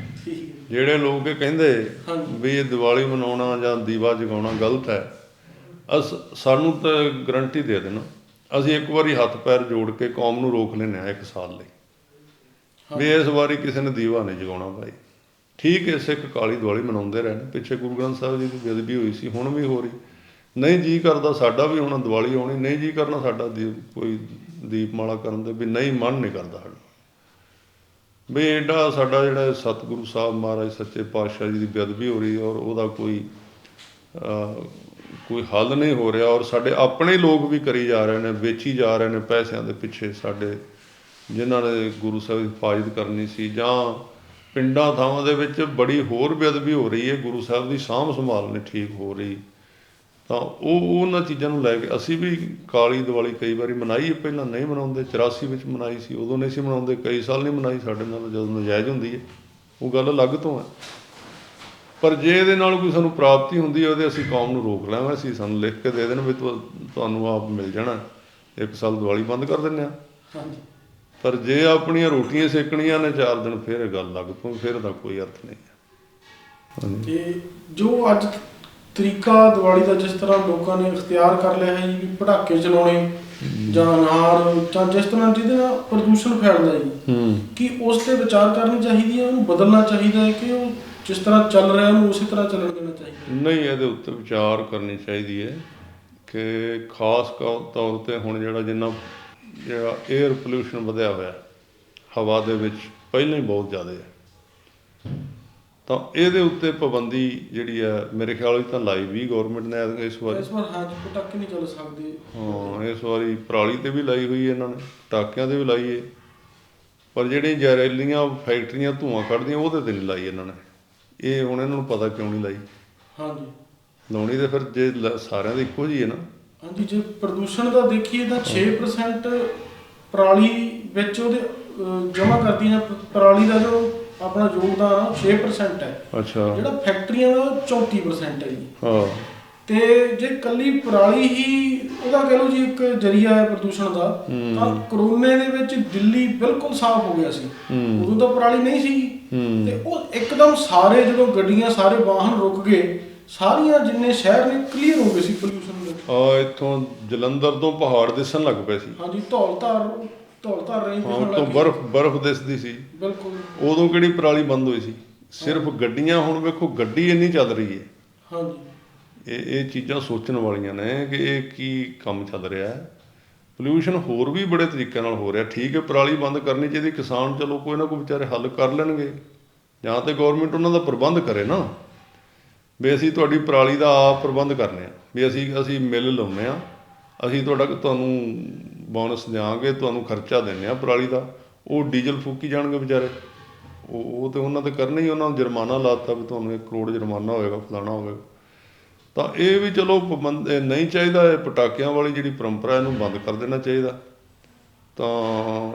ਜਿਹੜੇ ਲੋਕ ਇਹ ਕਹਿੰਦੇ ਵੀ ਇਹ ਦੀਵਾਲੀ ਮਨਾਉਣਾ ਜਾਂ ਦੀਵਾ ਜਗਾਉਣਾ ਗਲਤ ਹੈ, ਸਾਨੂੰ ਤਾਂ ਗਰੰਟੀ ਦੇ ਦੇਣਾ, ਅਸੀਂ ਇੱਕ ਵਾਰੀ ਹੱਥ ਪੈਰ ਜੋੜ ਕੇ ਕੌਮ ਨੂੰ ਰੋਕ ਲੈਂਦੇ ਹਾਂ 1 ਸਾਲ ਲਈ ਵੀ ਇਸ ਵਾਰੀ ਕਿਸੇ ਨੇ ਦੀਵਾ ਨਹੀਂ ਜਗਾਉਣਾ ਭਾਈ। ਠੀਕ ਹੈ, ਸਿੱਖ ਕਾਲੀ ਦੀਵਾਲੀ ਮਨਾਉਂਦੇ ਰਹੇ ਨੇ, ਪਿੱਛੇ ਗੁਰੂ ਗ੍ਰੰਥ ਸਾਹਿਬ ਜੀ ਦੀ ਬੇਅਦਬੀ ਹੋਈ ਸੀ, ਹੁਣ ਵੀ ਹੋ ਰਹੀ। ਨਹੀਂ ਜੀਅ ਕਰਦਾ ਸਾਡਾ ਵੀ ਹੁਣ ਦੀਵਾਲੀ ਆਉਣੀ, ਨਹੀਂ ਜੀਅ ਕਰਨਾ ਸਾਡਾ ਕੋਈ ਦੀਪਮਾਲਾ ਕਰਨ ਦੇ, ਵੀ ਨਹੀਂ ਮਨ ਨਹੀਂ ਕਰਦਾ ਸਾਡਾ ਵੀ ਐਡਾ ਸਾਡਾ ਜਿਹੜਾ ਸਤਿਗੁਰੂ ਸਾਹਿਬ ਮਹਾਰਾਜ ਸੱਚੇ ਪਾਤਸ਼ਾਹ ਜੀ ਦੀ ਬੇਅਦਬੀ ਹੋ ਰਹੀ ਔਰ ਉਹਦਾ ਕੋਈ ਹੱਲ ਨਹੀਂ ਹੋ ਰਿਹਾ, ਔਰ ਸਾਡੇ ਆਪਣੇ ਲੋਕ ਵੀ ਕਰੀ ਜਾ ਰਹੇ ਨੇ, ਵੇਚੀ ਜਾ ਰਹੇ ਨੇ ਪੈਸਿਆਂ ਦੇ ਪਿੱਛੇ। ਸਾਡੇ ਜਿਨ੍ਹਾਂ ਨੇ ਗੁਰੂ ਸਾਹਿਬ ਦੀ ਹਿਫਾਜ਼ਤ ਕਰਨੀ ਸੀ, ਜਾਂ ਪਿੰਡਾਂ ਥਾਵਾਂ ਦੇ ਵਿੱਚ ਬੜੀ ਹੋਰ ਬੇਅਦਬੀ ਹੋ ਰਹੀ ਹੈ, ਗੁਰੂ ਸਾਹਿਬ ਦੀ ਸਾਂਭ ਸੰਭਾਲ ਨਹੀਂ ਠੀਕ ਹੋ ਰਹੀ। ਤਾਂ ਉਹਨਾਂ ਚੀਜ਼ਾਂ ਨੂੰ ਲੈ ਕੇ ਅਸੀਂ ਵੀ ਕਾਲੀ ਦੀਵਾਲੀ ਕਈ ਵਾਰੀ ਮਨਾਈ ਹੈ, ਪਹਿਲਾਂ ਨਹੀਂ ਮਨਾਉਂਦੇ, 84 ਵਿੱਚ ਮਨਾਈ ਸੀ, ਉਦੋਂ ਨਹੀਂ ਸੀ ਮਨਾਉਂਦੇ, ਕਈ ਸਾਲ ਨਹੀਂ ਮਨਾਈ ਸਾਡੇ ਨਾਲ, ਜਦੋਂ ਨਜਾਇਜ਼ ਹੁੰਦੀ ਹੈ ਉਹ ਗੱਲ ਅਲੱਗ ਤੋਂ ਹੈ। ਪਰ ਜੇ ਇਹਦੇ ਨਾਲ ਕੋਈ ਸਾਨੂੰ ਪ੍ਰਾਪਤੀ ਹੁੰਦੀ ਹੈ ਉਹਦੇ ਅਸੀਂ ਕੌਮ ਨੂੰ ਰੋਕ ਲਾਂਗੇ, ਅਸੀਂ ਸਾਨੂੰ ਲਿਖ ਕੇ ਦੇ ਦੇਣ ਵੀ ਤੁਹਾਨੂੰ ਆਪ ਮਿਲ ਜਾਣਾ, 1 ਸਾਲ ਦੀਵਾਲੀ ਬੰਦ ਕਰ ਦਿੰਦੇ ਹਾਂ। ਹਾਂਜੀ। ਪਰ ਜੇ ਆਪਣੀਆਂ ਰੋਟੀਆਂ ਸੇਕਣੀਆਂ ਨੇ 4 ਦਿਨ, ਫਿਰ ਇਹ ਗੱਲ ਲੱਗ ਪਊ, ਫਿਰ ਦਾ ਕੋਈ ਅਰਥ ਨਹੀਂ ਹੈ। ਤੇ ਜੋ ਅੱਜ ਤਰੀਕਾ ਦੀਵਾਲੀ ਦਾ ਜਿਸ ਤਰ੍ਹਾਂ ਲੋਕਾਂ ਨੇ ਇਖਤਿਆਰ ਕਰ ਲਿਆ ਹੈ ਜੀ, ਵੀ ਪਟਾਕੇ ਚਲਾਉਣੇ ਜਾਂ ਅਨਾਰ ਜਾਂ ਜਿਸ ਤਰ੍ਹਾਂ ਜਿਹਦੇ ਨਾਲ ਪ੍ਰਦੂਸ਼ਣ ਫੈਲਦਾ ਜੀ, ਕਿ ਉਸ ਤੇ ਵਿਚਾਰ ਕਰਨੀ ਚਾਹੀਦੀ ਹੈ, ਉਹਨੂੰ ਬਦਲਣਾ ਚਾਹੀਦਾ ਹੈ ਕਿ ਉਹ ਜਿਸ ਤਰ੍ਹਾਂ ਚੱਲ ਰਿਹਾ ਉਹਨੂੰ ਉਸੇ ਤਰ੍ਹਾਂ ਚੱਲਣ ਦੇਣਾ ਚਾਹੀਦਾ? ਨਹੀਂ, ਇਹਦੇ ਉੱਤੇ ਵਿਚਾਰ ਕਰਨੀ ਚਾਹੀਦੀ ਹੈ ਕਿ ਖਾਸ ਤੌਰ 'ਤੇ ਹੁਣ ਜਿਹੜਾ 에ਅਰ ਪੋਲਿਊਸ਼ਨ ਵਧਿਆ ਹੋਇਆ ਹਵਾ ਦੇ ਵਿੱਚ ਪਹਿਲਾਂ ਹੀ ਬਹੁਤ ਜ਼ਿਆਦਾ ਹੈ, ਤਾਂ ਇਹਦੇ ਉੱਤੇ ਪਾਬੰਦੀ ਜਿਹੜੀ ਹੈ ਮੇਰੇ ਖਿਆਲ ਵਿੱਚ ਤਾਂ ਲਾਈ ਵੀ ਗੌਰਮੈਂਟ ਨੇ ਇਸ ਵਾਰ ਹਾਂਜੀ, ਪਟਾਕੇ ਨਹੀਂ ਚੱਲ ਸਕਦੇ। ਹਾਂ, ਇਸ ਵਾਰੀ ਪਰਾਲੀ 'ਤੇ ਵੀ ਲਾਈ ਹੋਈ ਹੈ ਇਹਨਾਂ ਨੇ, ਪਟਾਕਿਆਂ 'ਤੇ ਵੀ ਲਾਈ ਹੈ, ਪਰ ਜਿਹੜੀਆਂ ਜ਼ਹਿਰੀਲੀਆਂ ਫੈਕਟਰੀਆਂ ਧੂੰਆਂ ਕੱਢਦੀਆਂ ਉਹਦੇ 'ਤੇ ਨਹੀਂ ਲਾਈ ਇਹਨਾਂ ਨੇ। ਇਹ ਹੁਣ ਇਹਨਾਂ ਨੂੰ ਪਤਾ ਕਿਉਂ ਨਹੀਂ ਲਾਈ? ਹਾਂਜੀ, ਲਾਉਣੀ ਤਾਂ ਫਿਰ ਜੇ ਸਾਰਿਆਂ ਦੀ ਇੱਕੋ ਜਿਹੀ ਹੈ ਨਾ। ਹਾਂਜੀ, ਜੇ ਪ੍ਰਦੂਸ਼ਣ ਦਾ ਦੇਖੀਏ ਤਾਂ 6% ਪਰਾਲੀ ਵਿੱਚ ਉਹਦੇ ਜਮ੍ਹਾਂ ਕਰਦੀਆਂ, ਪਰਾਲੀ ਦਾ ਜੋ ਆਪਣਾ ਯੋਗਦਾਨ 6% ਹੈ। ਅੱਛਾ। ਜਿਹੜਾ ਫੈਕਟਰੀਆਂ ਦਾ 34% ਹੈ ਜੀ। ਹਾਂ। ਤੇ ਜੇ ਕੱਲੀ ਪਰਾਲੀ ਹੀ ਉਹਦਾ ਕਹਿ ਲਓ ਜੀ ਇੱਕ ਜ਼ਰੀਆ ਹੈ ਪ੍ਰਦੂਸ਼ਣ ਦਾ, ਤਾਂ ਕਰੋਨੇ ਦੇ ਵਿੱਚ ਦਿੱਲੀ ਬਿਲਕੁਲ ਸਾਫ਼ ਹੋ ਗਿਆ ਸੀ, ਉਦੋਂ ਤਾਂ ਪਰਾਲੀ ਨਹੀਂ ਸੀ। ਤੇ ਉਹ ਇੱਕਦਮ ਸਾਰੇ ਜਦੋਂ ਗੱਡੀਆਂ ਸਾਰੇ ਵਾਹਨ ਰੁਕ ਗਏ, ਸਾਰੀਆਂ ਜਿੰਨੇ ਸ਼ਹਿਰ ਨੇ ਕਲੀਅਰ ਹੋ ਗਏ ਸੀ ਪੋਲਿਊਸ਼ਨ ਦੇ। ਇੱਥੋਂ ਜਲੰਧਰ ਤੋਂ ਪਹਾੜ ਦਿਸਣ ਲੱਗ ਪਏ ਸੀ। ਹਾਂਜੀ, ਧੌਲ ਧਾਰ ਰਹੀ ਤੋਂ ਬਰਫ਼ ਦਿਸਦੀ ਸੀ। ਬਿਲਕੁਲ। ਉਦੋਂ ਕਿਹੜੀ ਪਰਾਲੀ ਬੰਦ ਹੋਈ ਸੀ? ਸਿਰਫ ਗੱਡੀਆਂ, ਹੁਣ ਵੇਖੋ ਗੱਡੀ ਇੰਨੀ ਚੱਲ ਰਹੀ ਹੈ। ਹਾਂਜੀ। ਇਹ ਚੀਜ਼ਾਂ ਸੋਚਣ ਵਾਲੀਆਂ ਨੇ ਕਿ ਇਹ ਕੀ ਕੰਮ ਚੱਲ ਰਿਹਾ ਹੈ। ਪੋਲਿਊਸ਼ਨ ਹੋਰ ਵੀ ਬੜੇ ਤਰੀਕੇ ਨਾਲ ਹੋ ਰਿਹਾ। ਠੀਕ ਹੈ, ਪਰਾਲੀ ਬੰਦ ਕਰਨੀ ਚਾਹੀਦੀ, ਕਿਸਾਨ ਚਲੋ ਕੋਈ ਨਾ ਕੋਈ ਵਿਚਾਰੇ ਹੱਲ ਕਰ ਲੈਣਗੇ, ਜਾਂ ਤਾਂ ਗੌਰਮੈਂਟ ਉਹਨਾਂ ਦਾ ਪ੍ਰਬੰਧ ਕਰੇ ਨਾ, ਵੀ ਅਸੀਂ ਤੁਹਾਡੀ ਪਰਾਲੀ ਦਾ ਆਪ ਪ੍ਰਬੰਧ ਕਰਨੇ ਆ, ਵੀ ਅਸੀਂ ਮਿੱਲ ਲਾਉਂਦੇ ਹਾਂ, ਅਸੀਂ ਤੁਹਾਨੂੰ ਬੋਨਸ ਦਿਆਂਗੇ, ਤੁਹਾਨੂੰ ਖਰਚਾ ਦਿੰਦੇ ਹਾਂ ਪਰਾਲੀ ਦਾ। ਉਹ ਡੀਜ਼ਲ ਫੂਕੀ ਜਾਣਗੇ ਵਿਚਾਰੇ, ਉਹ ਤਾਂ ਉਹਨਾਂ 'ਤੇ ਕਰਨਾ ਹੀ, ਉਹਨਾਂ ਨੂੰ ਜੁਰਮਾਨਾ ਲਾ ਦਿੱਤਾ ਵੀ ਤੁਹਾਨੂੰ 1 ਕਰੋੜ ਜੁਰਮਾਨਾ ਹੋਵੇਗਾ, ਫਲਾਣਾ ਹੋਵੇਗਾ। ਤਾਂ ਇਹ ਵੀ ਚਲੋ ਨਹੀਂ ਚਾਹੀਦਾ, ਇਹ ਪਟਾਕਿਆਂ ਵਾਲੀ ਜਿਹੜੀ ਪਰੰਪਰਾ ਇਹਨੂੰ ਬੰਦ ਕਰ ਦੇਣਾ ਚਾਹੀਦਾ। ਤਾਂ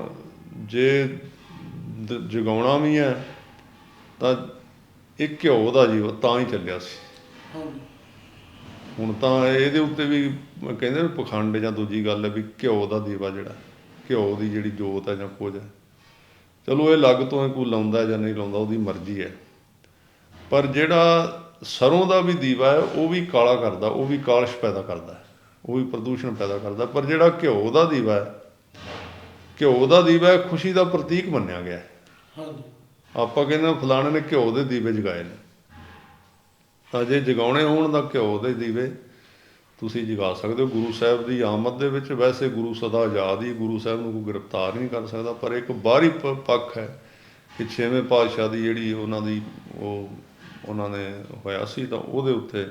ਜੇ ਜਗਾਉਣਾ ਵੀ ਹੈ ਤਾਂ ਇਹ ਘਿਓ ਦਾ ਜੀ ਤਾਂ ਹੀ ਚੱਲਿਆ ਸੀ। ਹੁਣ ਤਾਂ ਇਹਦੇ ਉੱਤੇ ਵੀ ਕਹਿੰਦੇ ਨੇ ਪਖੰਡ ਜਾਂ ਦੂਜੀ ਗੱਲ ਹੈ ਵੀ ਘਿਓ ਦਾ ਦੀਵਾ, ਜਿਹੜਾ ਘਿਓ ਦੀ ਜਿਹੜੀ ਜੋਤ ਹੈ ਜਾਂ ਕੁਝ ਹੈ, ਚਲੋ ਇਹ ਅਲੱਗ ਤੋਂ ਕੋਈ ਲਾਉਂਦਾ ਜਾਂ ਨਹੀਂ ਲਾਉਂਦਾ ਉਹਦੀ ਮਰਜ਼ੀ ਹੈ। ਪਰ ਜਿਹੜਾ ਸਰੋਂ ਦਾ ਵੀ ਦੀਵਾ ਹੈ ਉਹ ਵੀ ਕਾਲਾ ਕਰਦਾ, ਉਹ ਵੀ ਕਾਲਸ਼ ਪੈਦਾ ਕਰਦਾ, ਉਹ ਵੀ ਪ੍ਰਦੂਸ਼ਣ ਪੈਦਾ ਕਰਦਾ। ਪਰ ਜਿਹੜਾ ਘਿਓ ਦਾ ਦੀਵਾ ਹੈ, ਘਿਓ ਦਾ ਦੀਵਾ ਖੁਸ਼ੀ ਦਾ ਪ੍ਰਤੀਕ ਮੰਨਿਆ ਗਿਆ ਹੈ। ਆਪਾਂ ਕਹਿੰਦੇ ਫਲਾਣੇ ਨੇ ਘਿਓ ਦੇ ਦੀਵੇ ਜਗਾਏ ਨੇ, ਤਾਂ ਜੇ ਜਗਾਉਣੇ ਹੋਣ ਤਾਂ ਘਿਓ ਦੇ ਦੀਵੇ ਤੁਸੀਂ ਜਗਾ ਸਕਦੇ ਹੋ। ਗੁਰੂ ਸਾਹਿਬ ਦੀ ਆਮਦ ਦੇ ਵਿੱਚ ਵੈਸੇ ਗੁਰੂ ਸਦਾ ਆਜ਼ਾਦ ਹੀ, ਗੁਰੂ ਸਾਹਿਬ ਨੂੰ ਕੋਈ ਗ੍ਰਿਫਤਾਰ ਨਹੀਂ ਕਰ ਸਕਦਾ। ਪਰ ਇੱਕ ਬਾਹਰੀ ਪੱਖ ਹੈ ਕਿ 6ਵੇਂ ਪਾਤਸ਼ਾਹ ਦੀ ਜਿਹੜੀ ਉਹਨਾਂ ਨੇ ਹੋਇਆ ਸੀ, ਤਾਂ ਉਹਦੇ ਉੱਤੇ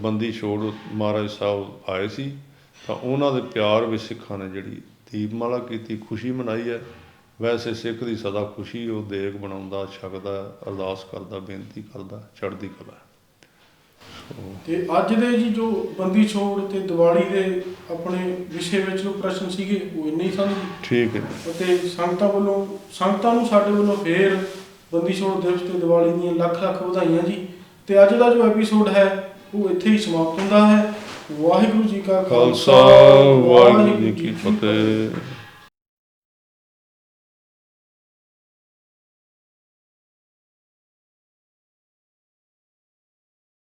ਬੰਦੀ ਛੋੜ ਮਹਾਰਾਜ ਸਾਹਿਬ ਆਏ ਸੀ, ਤਾਂ ਉਹਨਾਂ ਦੇ ਪਿਆਰ ਵਿੱਚ ਸਿੱਖਾਂ ਨੇ ਜਿਹੜੀ ਦੀਪਮਾਲਾ ਕੀਤੀ, ਖੁਸ਼ੀ ਮਨਾਈ ਹੈ। ਵੈਸੇ ਸਿੱਖ ਦੀ ਸਦਾ ਖੁਸ਼ੀ, ਉਹ ਦੇਗ ਬਣਾਉਂਦਾ, ਛਕਦਾ, ਅਰਦਾਸ ਕਰਦਾ, ਬੇਨਤੀ ਕਰਦਾ, ਚੜ੍ਹਦੀ ਕਲਾ। ਤੇ ਅੱਜ ਦੇ ਜੀ ਜੋ ਬੰਦੀ ਛੋੜ ਤੇ ਦੀਵਾਲੀ ਦੇ ਆਪਣੇ ਵਿਸ਼ੇ ਵਿੱਚ ਜੋ ਪ੍ਰਸ਼ਨ ਸੀਗੇ ਉਹ ਇੰਨੇ ਹੀ ਸਨ। ਠੀਕ ਹੈ। ਅਤੇ ਸੰਗਤਾਂ ਨੂੰ ਸਾਡੇ ਵੱਲੋਂ ਫੇਰ ਬੰਦੀ ਛੋੜ ਦਿਵਸ ਤੇ ਦੀਵਾਲੀ ਦੀਆਂ ਲੱਖ ਲੱਖ ਵਧਾਈਆਂ ਜੀ। ਤੇ ਅੱਜ ਦਾ ਜੋ ਐਪੀਸੋਡ ਹੈ ਉਹ ਇੱਥੇ ਹੀ ਸਮਾਪਤ ਹੁੰਦਾ ਹੈ। ਵਾਹਿਗੁਰੂ ਜੀ ਕਾ ਖਾਲਸਾ, ਵਾਹਿਗੁਰੂ ਜੀ ਕੀ ਫਤਿਹ।